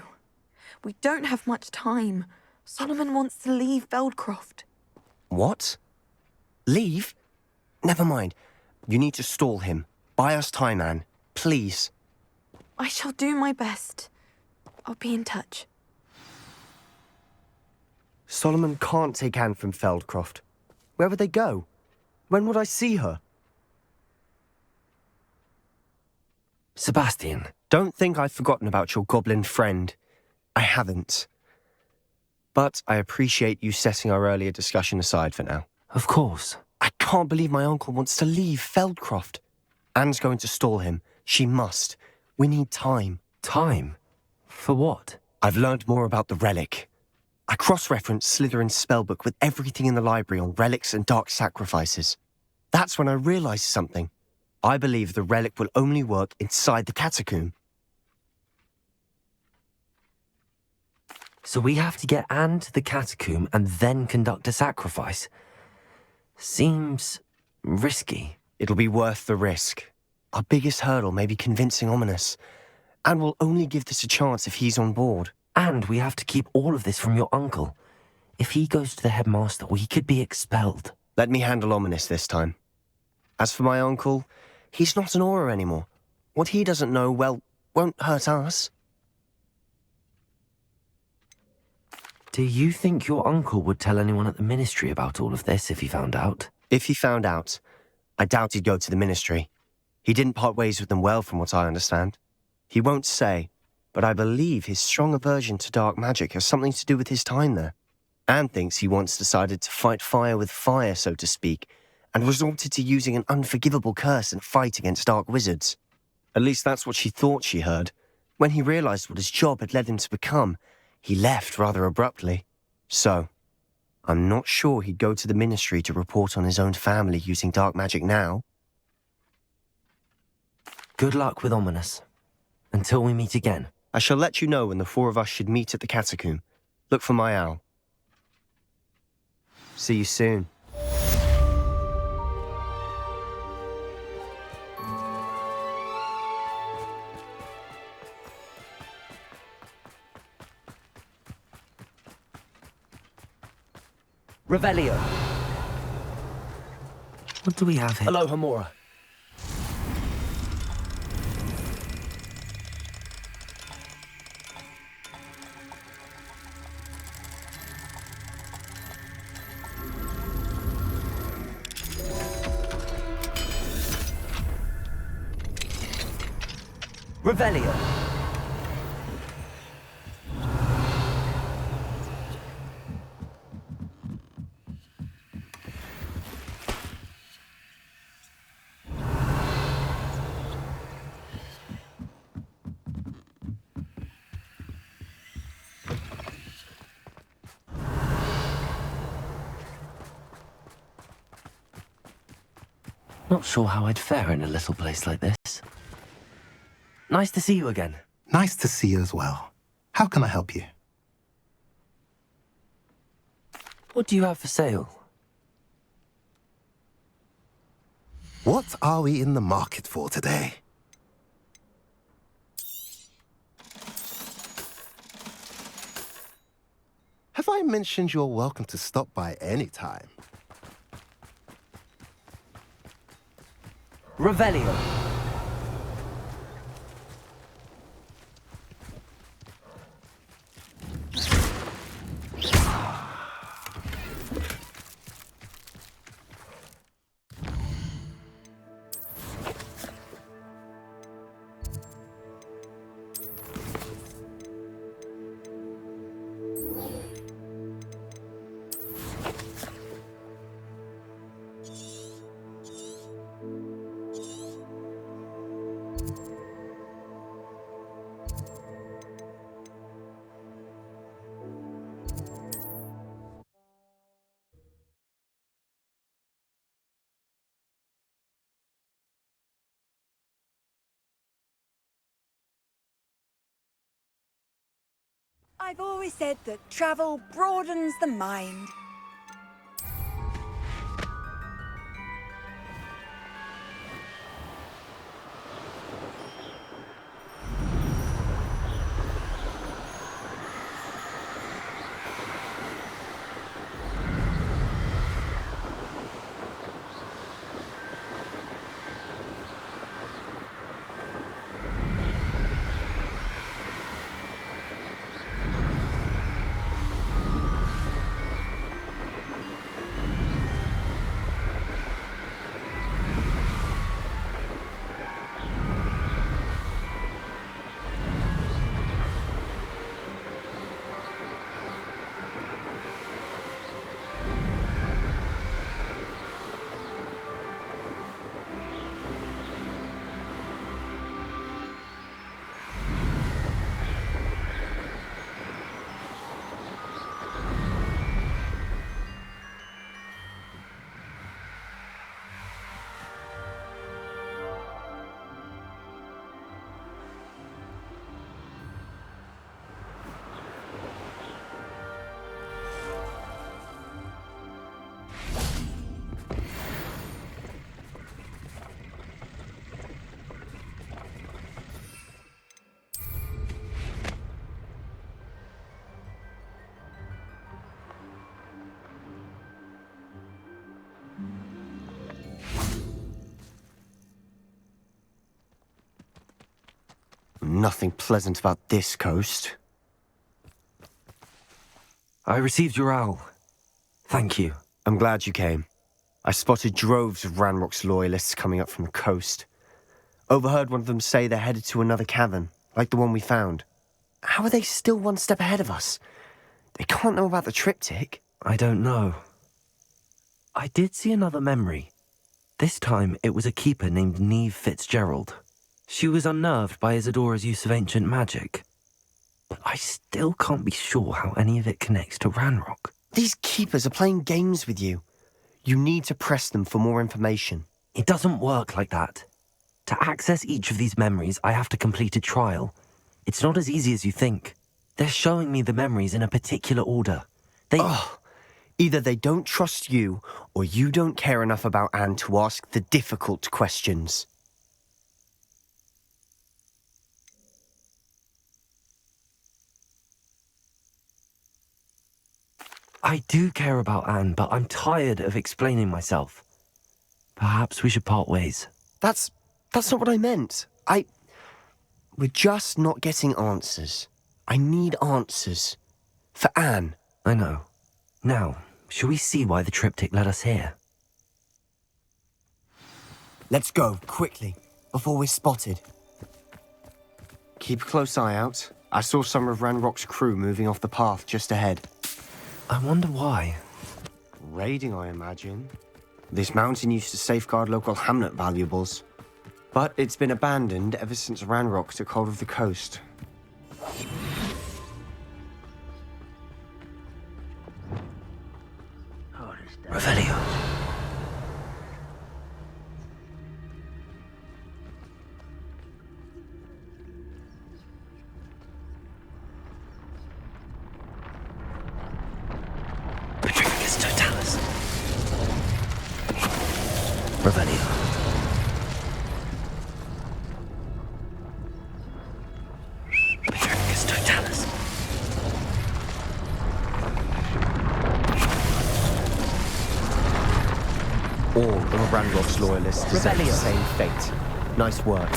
We don't have much time. Solomon wants to leave Feldcroft. What? Leave? Never mind. You need to stall him. Buy us time, Anne. Please. I shall do my best. I'll be in touch. Solomon can't take Anne from Feldcroft. Where would they go? When would I see her? Sebastian. Don't think I've forgotten about your goblin friend. I haven't. But I appreciate you setting our earlier discussion aside for now. Of course. I can't believe my uncle wants to leave Feldcroft. Anne's going to stall him. She must. We need time. Time? For what? I've learned more about the relic. I cross-referenced Slytherin's spellbook with everything in the library on relics and dark sacrifices. That's when I realized something. I believe the relic will only work inside the catacomb. So we have to get Anne to the catacomb and then conduct a sacrifice? Seems risky. It'll be worth the risk. Our biggest hurdle may be convincing Ominous. And we'll only give this a chance if he's on board. And we have to keep all of this from your uncle. If he goes to the headmaster, we could be expelled. Let me handle Ominous this time. As for my uncle, he's not an Auror anymore. What he doesn't know, well, won't hurt us. Do you think your uncle would tell anyone at the ministry about all of this if he found out? If he found out, I doubt he'd go to the ministry. He didn't part ways with them well, from what I understand. He won't say, but I believe his strong aversion to dark magic has something to do with his time there. Anne thinks he once decided to fight fire with fire, so to speak, and resorted to using an unforgivable curse in a fight against dark wizards. At least that's what she thought she heard. When he realized what his job had led him to become, he left rather abruptly. So, I'm not sure he'd go to the ministry to report on his own family using dark magic now. Good luck with Ominous. Until we meet again. I shall let you know when the four of us should meet at the catacomb. Look for my owl. See you soon. Revelio. What do we have here? Hello, Hamora. Revelio. Not sure how I'd fare in a little place like this. Nice to see you again. Nice to see you as well. How can I help you? What do you have for sale? What are we in the market for today? Have I mentioned you're welcome to stop by any time? Revelio. I've always said that travel broadens the mind. Nothing pleasant about this coast. I received your owl. Thank you. I'm glad you came. I spotted droves of Ranrock's loyalists coming up from the coast. Overheard one of them say they're headed to another cavern, like the one we found. How are they still one step ahead of us? They can't know about the triptych. I don't know. I did see another memory. This time, it was a keeper named Neve Fitzgerald. She was unnerved by Isadora's use of ancient magic. But I still can't be sure how any of it connects to Ranrock. These keepers are playing games with you. You need to press them for more information. It doesn't work like that. To access each of these memories, I have to complete a trial. It's not as easy as you think. They're showing me the memories in a particular order. Either they don't trust you, or you don't care enough about Anne to ask the difficult questions. I do care about Anne, but I'm tired of explaining myself. Perhaps we should part ways. That's not what I meant. We're just not getting answers. I need answers. For Anne. I know. Now, shall we see why the triptych led us here? Let's go, quickly, before we're spotted. Keep a close eye out. I saw some of Ranrock's crew moving off the path just ahead. I wonder why. Raiding, I imagine. This mountain used to safeguard local hamlet valuables. But it's been abandoned ever since Ranrock took hold of the coast. Revelio. Petrificus totalis. Revelio. Petrificus totalis. All of Ranrock's loyalists deserve the same fate. Nice work.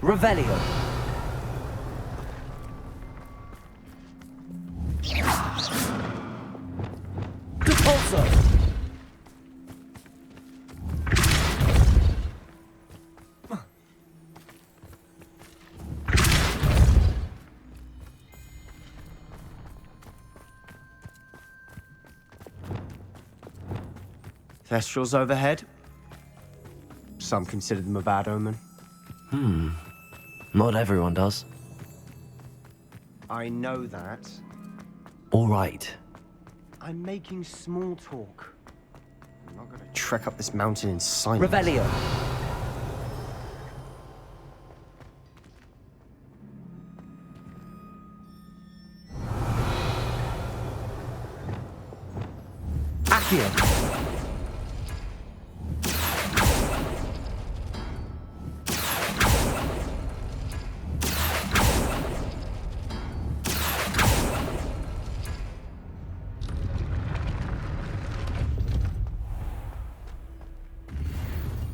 Revelio. Depulso. Thestrals overhead. Some consider them a bad omen. Not everyone does. I know that. All right. I'm making small talk. I'm not gonna trek up this mountain in silence. Revelio. Accio.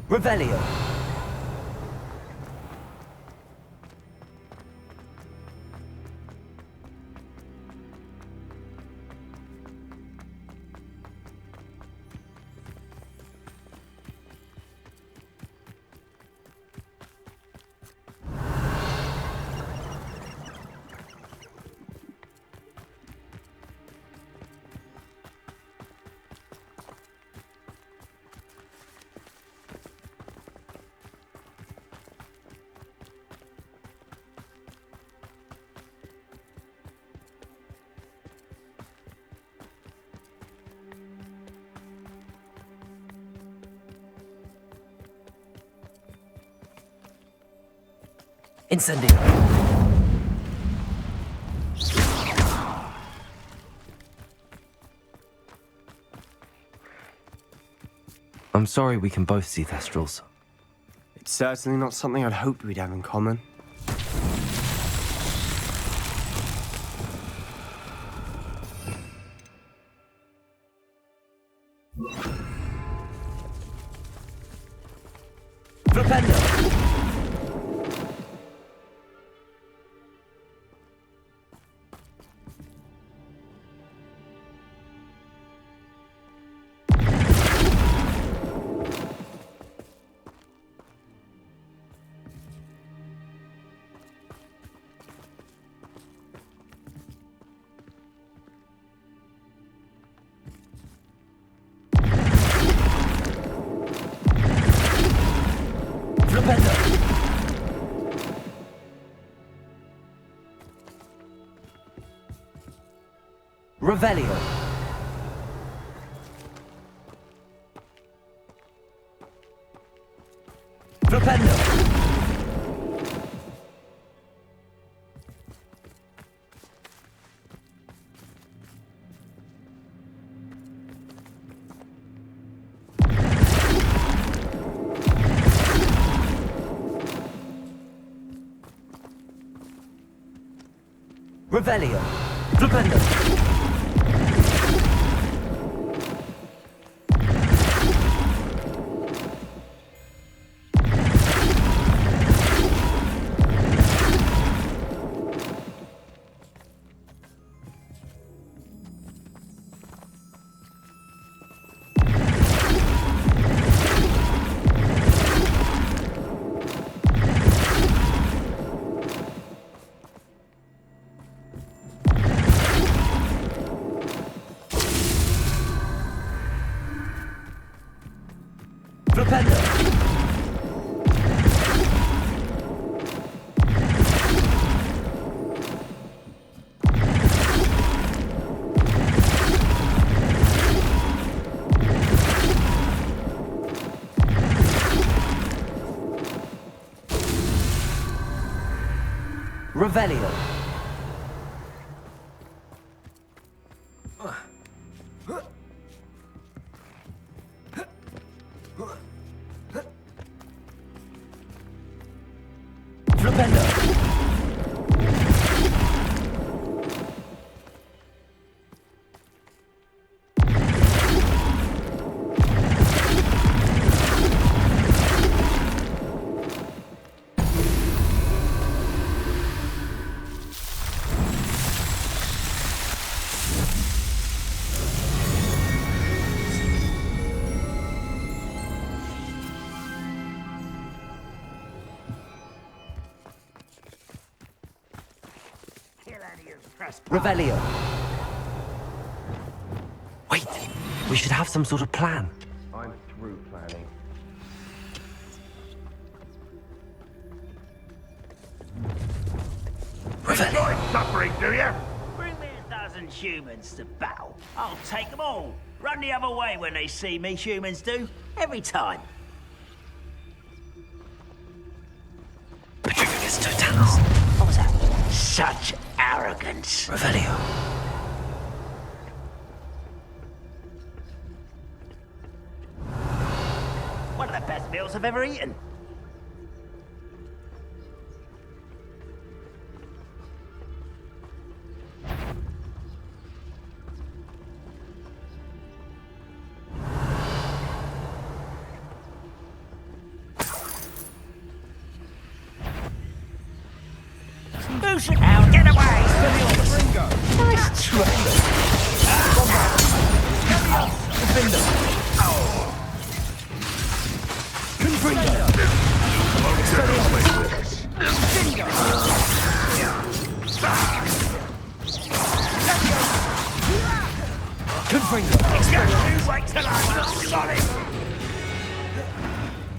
Revelio. Incendio. I'm sorry we can both see Thestrals. It's certainly not something I'd hoped we'd have in common. Flipendo. Revelio. Flipendo. Revelio. Flipendo. Revelio. Revelio. Wait, we should have some sort of plan. I'm through planning. Enjoy suffering, do you? Bring me 1,000 humans to battle. I'll take them all. Run the other way when they see me, humans do. Every time. Petrificus totalis. What was that? Such arrogance. Revelio. One of the best meals I've ever eaten. Who's out? Get away! Nice try.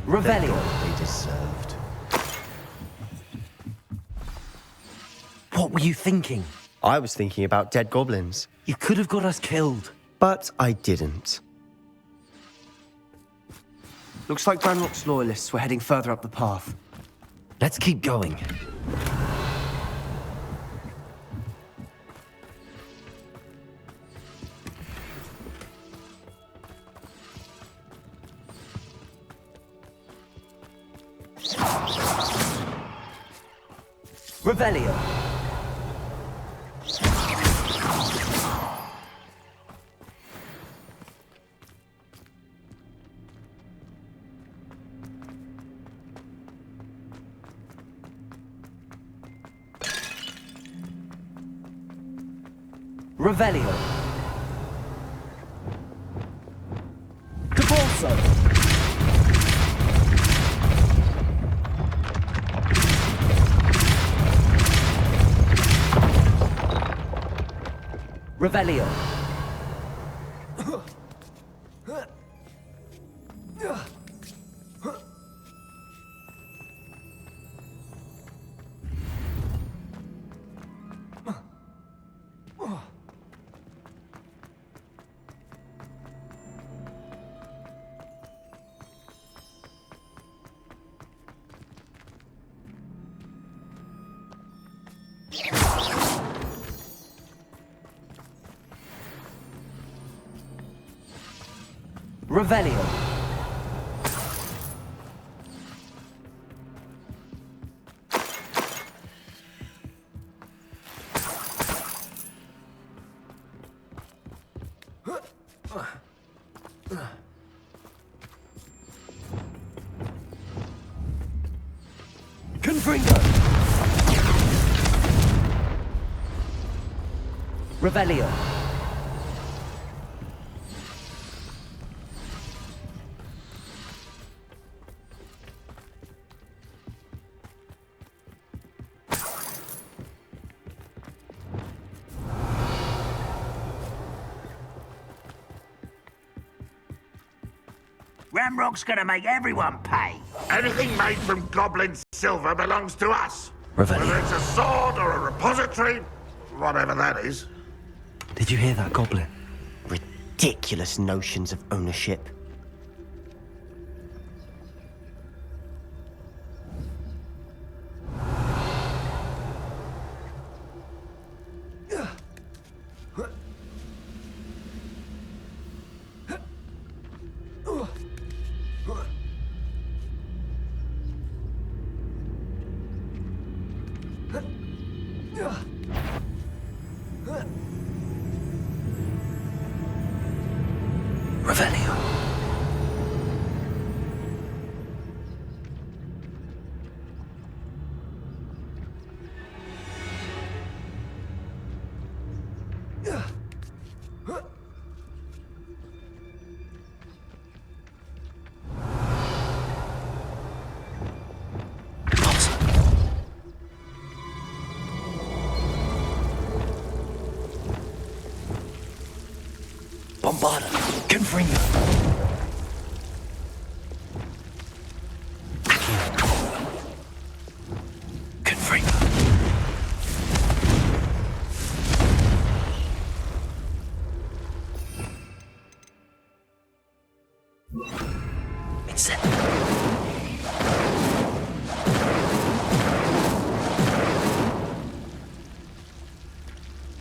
Revelio. They deserved. What were you thinking? I was thinking about dead goblins. You could have got us killed. But I didn't. Looks like Ranrock's loyalists were heading further up the path. Let's keep going. Revelio. Revelio. Capulso. Revelio. Revelio. Confringo. Revelio. Ranrock's gonna make everyone pay. Anything made from goblin silver belongs to us. Revelio. Whether it's a sword or a repository, whatever that is. Did you hear that, Goblin? Ridiculous notions of ownership. Barda, Confringo. Confringo. Incendio.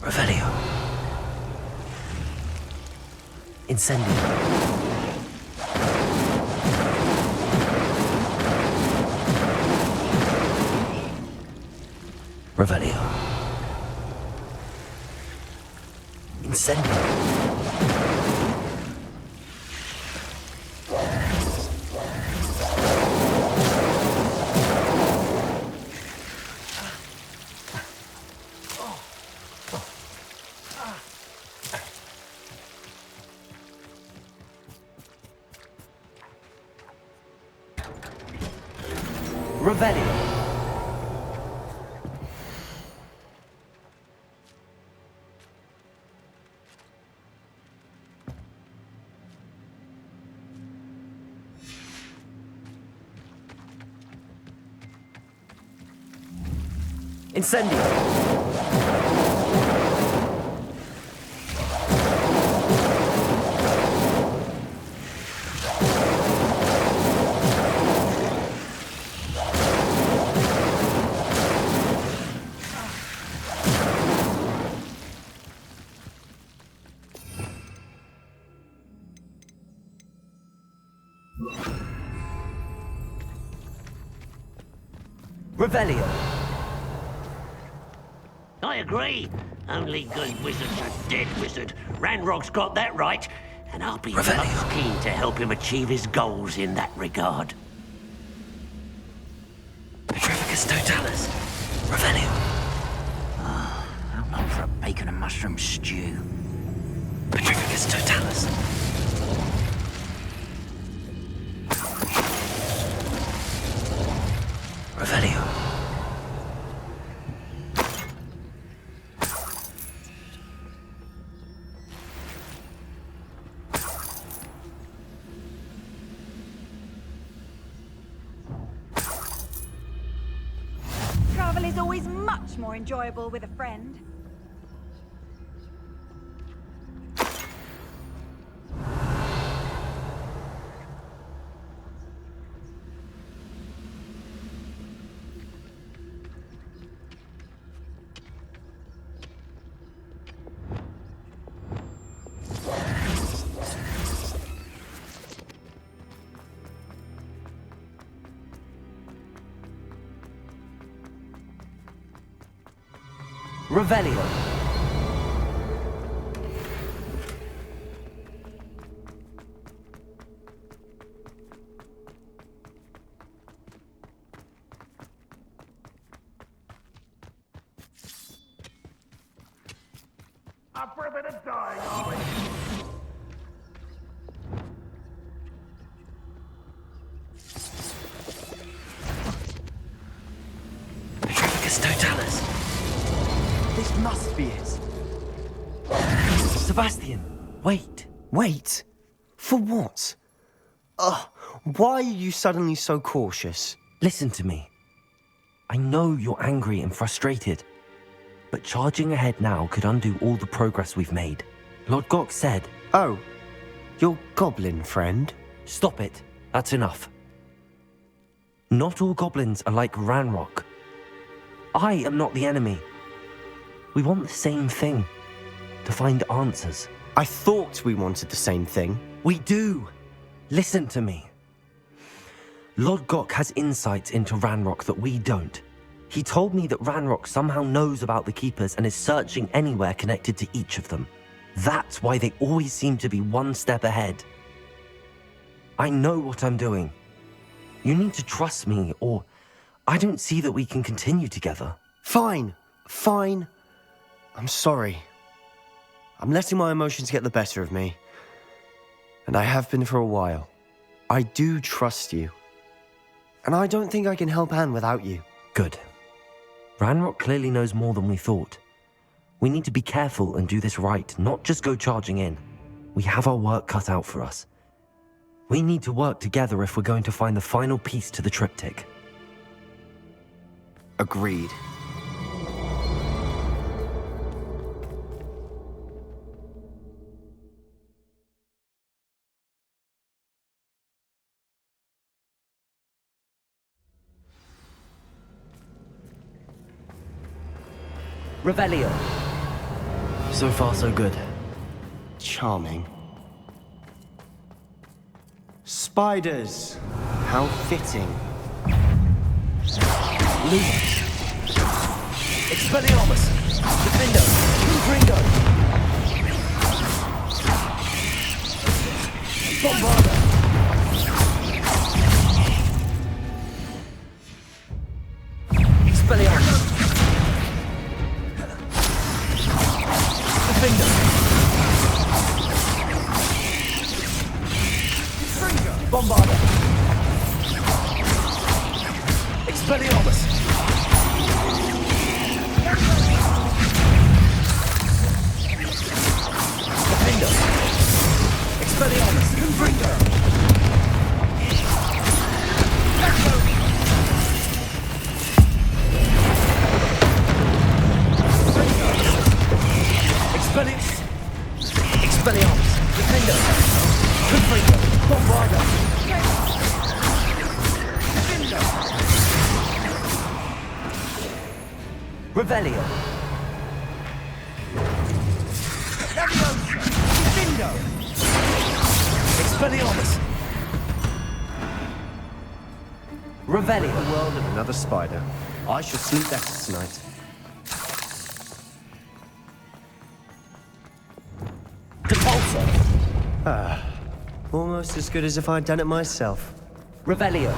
Revelio. Incendio. Revelio. Incendio. Revelio. Incendio. Revelio. I agree. Only good wizards are dead wizard. Ranrock's got that right, and I'll be most keen to help him achieve his goals in that regard. Petrificus totalis. Revelio. Oh, how long for a bacon and mushroom stew? Petrificus totalis. Revelio. Travel is always much more enjoyable with a friend. Revelio. Up for a bit of dying, are we? Petrificus totalis. This must be it. Sebastian, wait. Wait? For what? Ugh, why are you suddenly so cautious? Listen to me. I know you're angry and frustrated, but charging ahead now could undo all the progress we've made. Lord Gok said... Oh, your goblin friend? Stop it. That's enough. Not all goblins are like Ranrock. I am not the enemy. We want the same thing. To find answers. I thought we wanted the same thing. We do. Listen to me. Lord Gok has insights into Ranrock that we don't. He told me that Ranrock somehow knows about the Keepers and is searching anywhere connected to each of them. That's why they always seem to be one step ahead. I know what I'm doing. You need to trust me, or I don't see that we can continue together. Fine. Fine. I'm sorry. I'm letting my emotions get the better of me. And I have been for a while. I do trust you. And I don't think I can help Anne without you. Good. Ranrock clearly knows more than we thought. We need to be careful and do this right, not just go charging in. We have our work cut out for us. We need to work together if we're going to find the final piece to the triptych. Agreed. Revelio. So far, so good. Charming. Spiders. How fitting. Lumos. Expelliarmus. Defendo. Confringo. Bombarda. Expelliarmus. Defendo. Bombarda. Expelliarmus. Defendo. Expelliarmus. Confringo. Expelliarmus. Defendo. Confringo. Bombarda. Revelio. Defendo. Expelliarmus. Revelio. The world of another spider. I shall sleep better tonight. Depulso. Almost as good as if I'd done it myself. Revelio.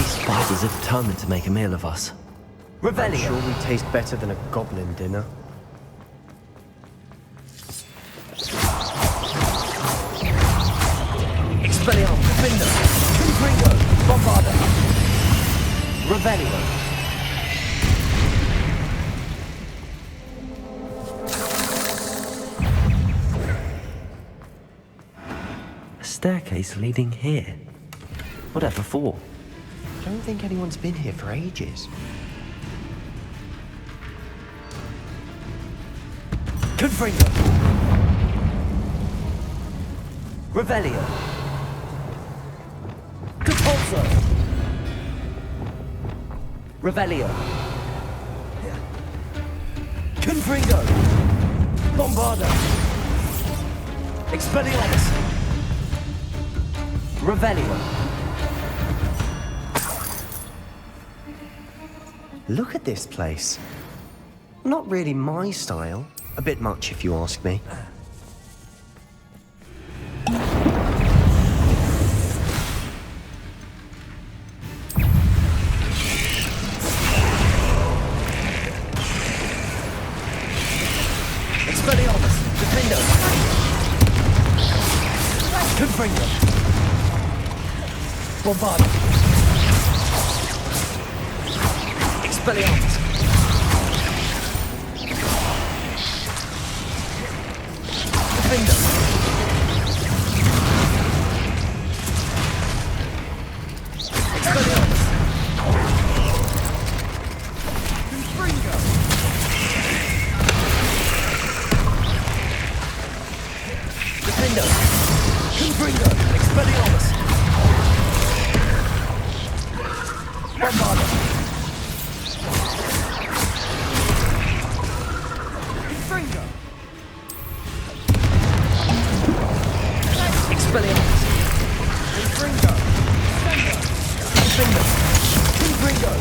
Spiders are determined to make a meal of us. Revelio. I'm sure we taste better than a goblin dinner. Expelliarmus. Defendo. Confringo. Bombarda. Revelio. A staircase leading here. Whatever for? I don't think anyone's been here for ages. Confringo. Revelio. Depulso. Revelio. Confringo. Bombarda. Expelliarmus. Revelio. Look at this place. Not really my style. A bit much, if you ask me. Expelliarmus. Defendo. Confringo. Bombarda. Expelliarmus. Defendo. Expelliarmus. Confringo. Defendo. Confringo. Expelliarmus. Bombarda. Confringo. Expelliarmus. Confringo. Defendo. Confringo.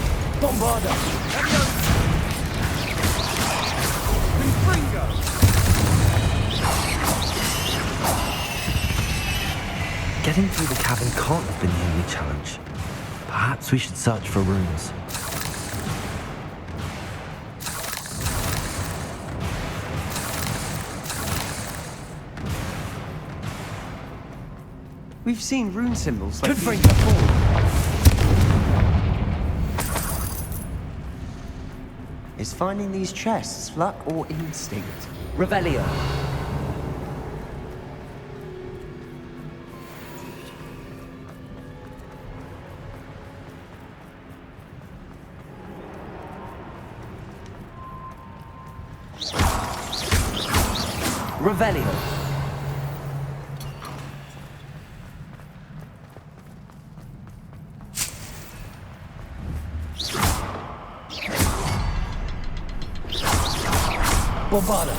Bombarda. Confringo. Getting through the cabin can't have been the only challenge. Perhaps we should search for runes. We've seen rune symbols like these before. Is finding these chests luck or instinct? Revelio. Revelio. Bombarda.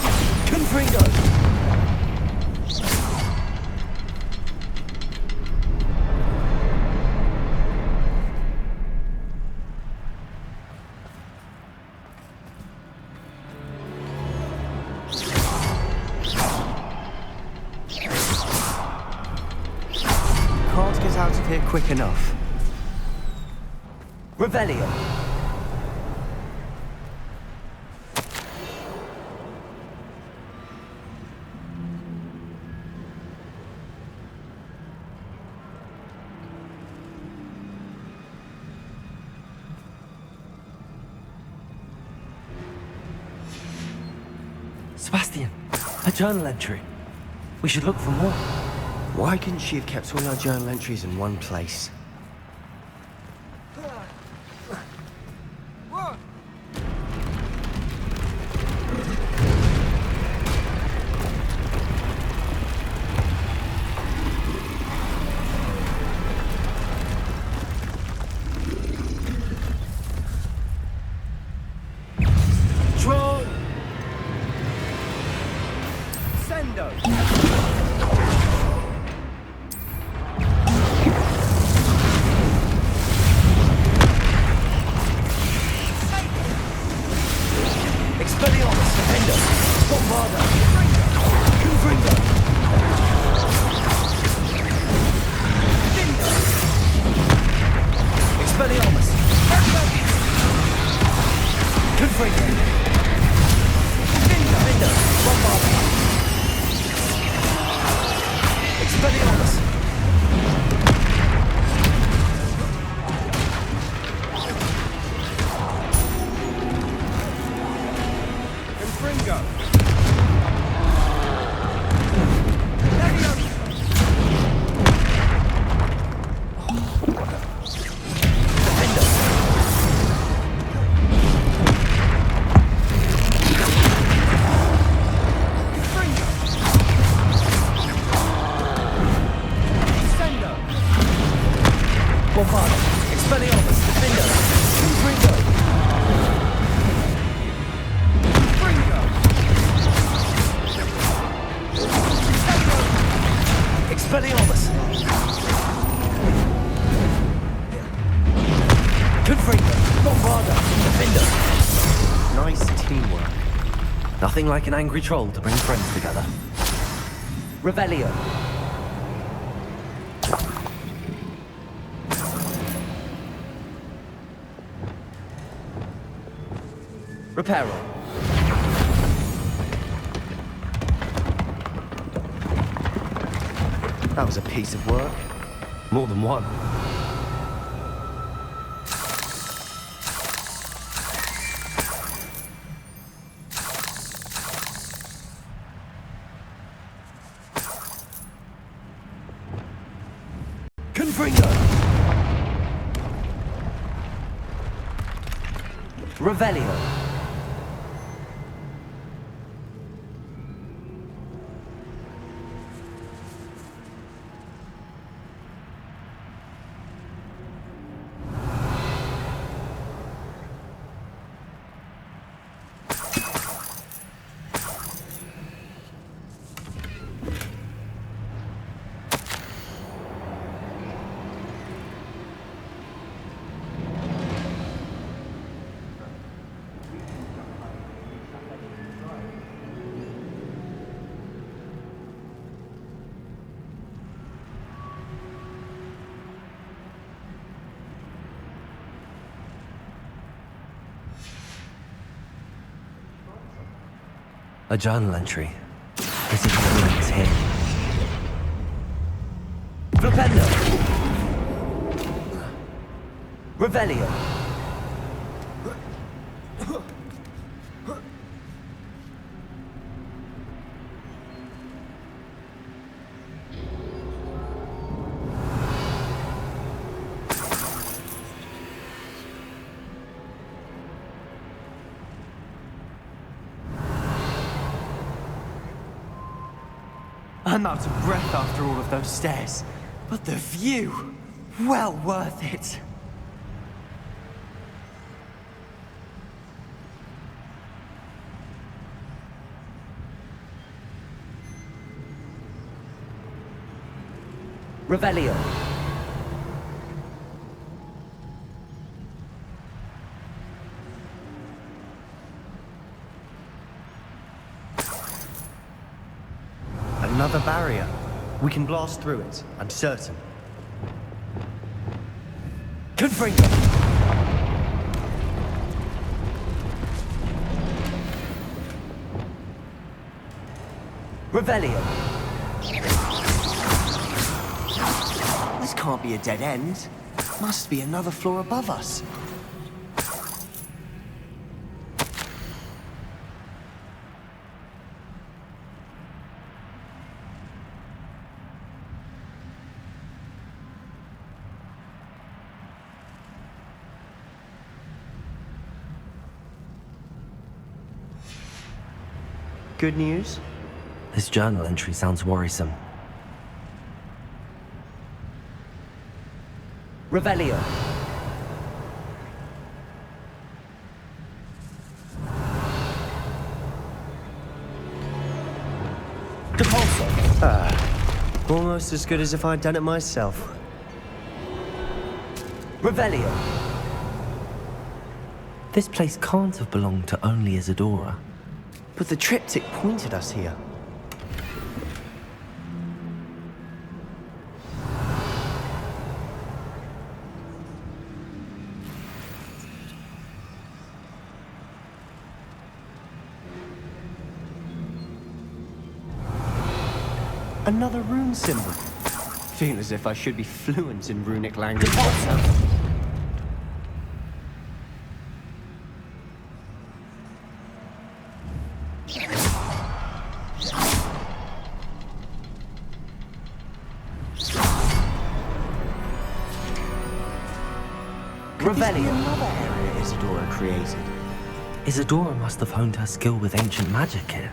Confringo. Can't get out of here quick enough. Revelio. Sebastian, a journal entry. We should look for more. Why couldn't she have kept all our journal entries in one place? Nothing like an angry troll to bring friends together. Revelio. Reparo. That was a piece of work. More than one. Revelio. A journal entry. Is it influence here? Flipendo! Revelio! I'm out of breath after all of those stairs. But the view, well worth it. Revelio. Another barrier. We can blast through it, I'm certain. Confringo! Revelio! This can't be a dead end. Must be another floor above us. Good news? This journal entry sounds worrisome. Revelio. Depulso. Almost as good as if I'd done it myself. Revelio. This place can't have belonged to only Isadora. But the triptych pointed us here. Another rune symbol. Feel as if I should be fluent in runic language. Revelio. Another area Isadora created. Isadora must have honed her skill with ancient magic here.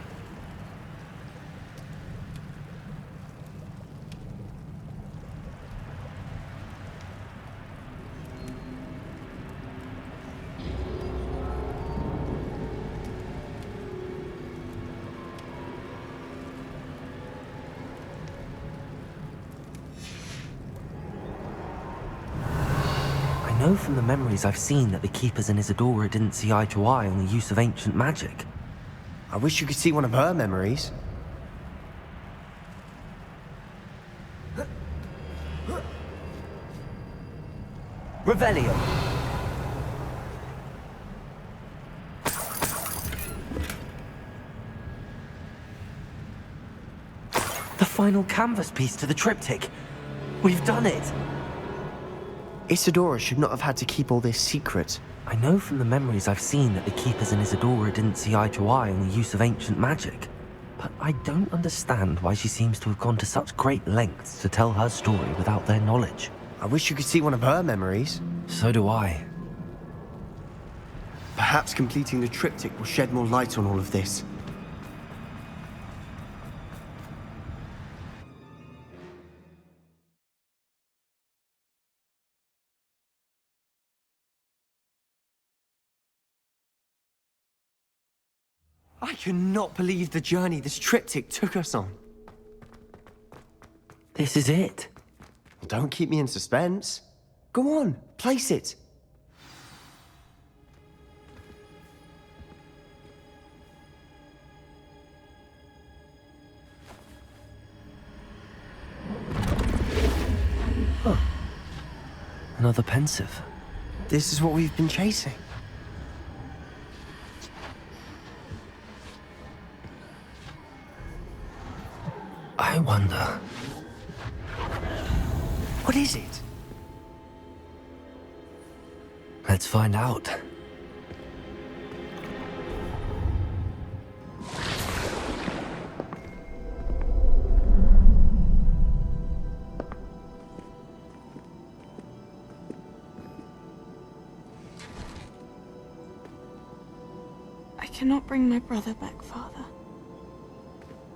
I know from the memories I've seen that the Keepers and Isadora didn't see eye to eye on the use of ancient magic. I wish you could see one of her memories. Revelio. The final canvas piece to the triptych. We've done it. Isadora should not have had to keep all this secret. I know from the memories I've seen that the Keepers and Isadora didn't see eye to eye on the use of ancient magic. But I don't understand why she seems to have gone to such great lengths to tell her story without their knowledge. I wish you could see one of her memories. So do I. Perhaps completing the triptych will shed more light on all of this. I cannot believe the journey this triptych took us on. This is it. Well, don't keep me in suspense. Go on, place it. Huh. Another pensive. This is what we've been chasing. I wonder... What is it? Let's find out. I cannot bring my brother back, Father.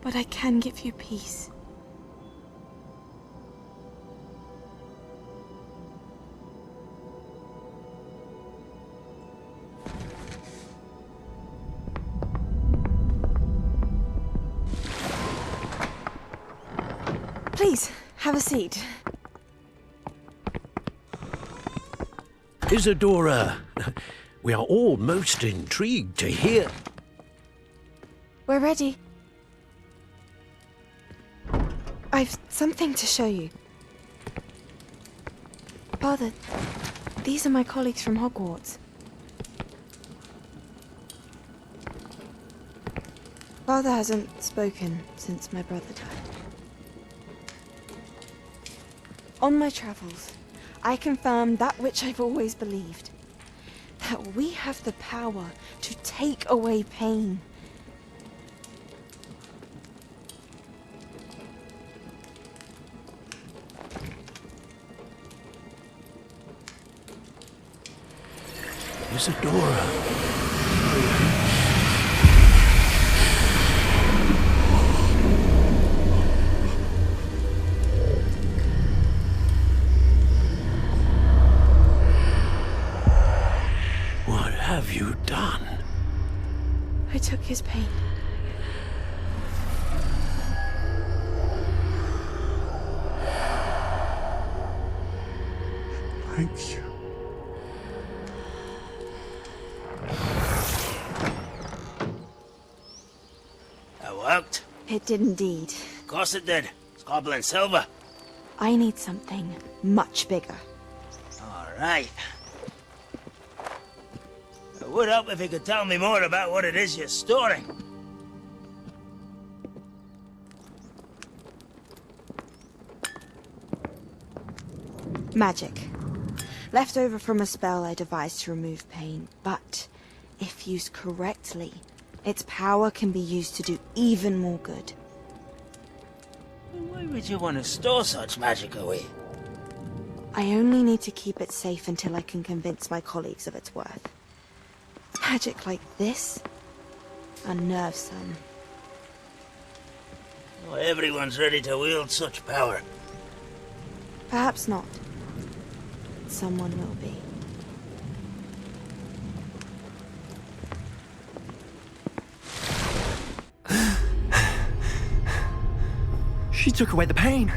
But I can give you peace. Please, have a seat. Isadora, we are all most intrigued to hear. We're ready. I've something to show you. Father, these are my colleagues from Hogwarts. Father hasn't spoken since my brother died. On my travels, I confirmed that which I've always believed. That we have the power to take away pain. Isadora. What have you done? I took his pain. Thank you. That worked? It did indeed. Of course it did. It's goblin silver. I need something much bigger. All right. It would help if you could tell me more about what it is you're storing. Magic. Left over from a spell I devised to remove pain, but if used correctly, its power can be used to do even more good. Why would you want to store such magic away? I only need to keep it safe until I can convince my colleagues of its worth. Magic like this unnerves some. Not everyone's ready to wield such power. Perhaps not. Someone will be. She took away the pain.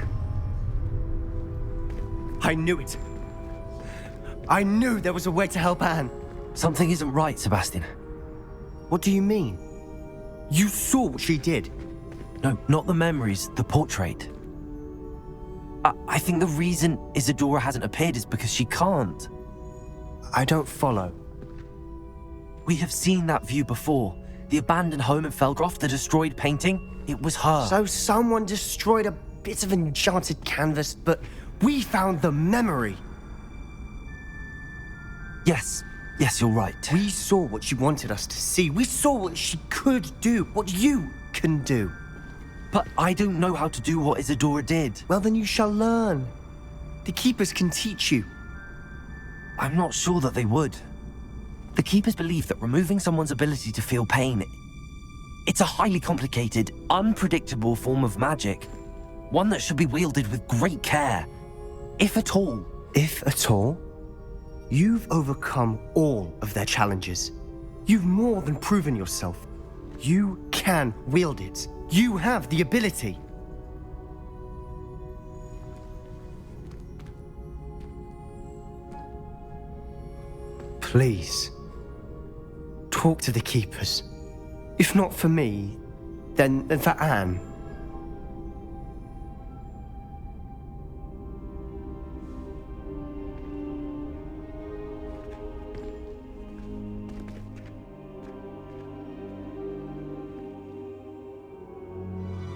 I knew it. I knew there was a way to help Anne. Something isn't right, Sebastian. What do you mean? You saw what she did. No, not the memories, the portrait. I think the reason Isadora hasn't appeared is because she can't. I don't follow. We have seen that view before. The abandoned home in Felgroth, the destroyed painting, it was her. So someone destroyed a bit of enchanted canvas, but we found the memory. Yes, you're right. We saw what she wanted us to see. We saw what she could do, what you can do. But I don't know how to do what Isadora did. Well, then you shall learn. The Keepers can teach you. I'm not sure that they would. The Keepers believe that removing someone's ability to feel pain, it's a highly complicated, unpredictable form of magic. One that should be wielded with great care. If at all. If at all? You've overcome all of their challenges. You've more than proven yourself. You can wield it. You have the ability. Please, talk to the Keepers. If not for me, then for Anne.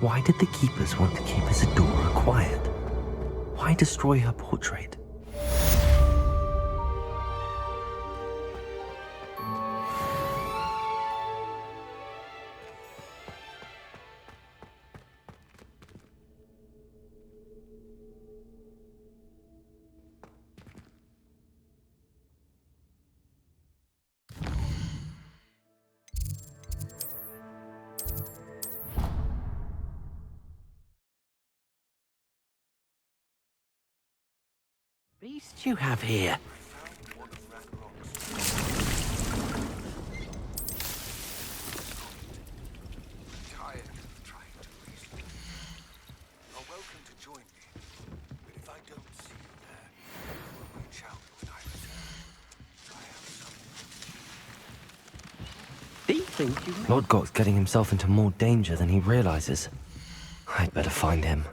Why did the keepers want to keep Isadora quiet? Why destroy her portrait? Beast you have here. Lord Got's getting himself into more danger than he realizes. I'd better find him.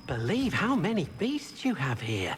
Believe how many beasts you have here.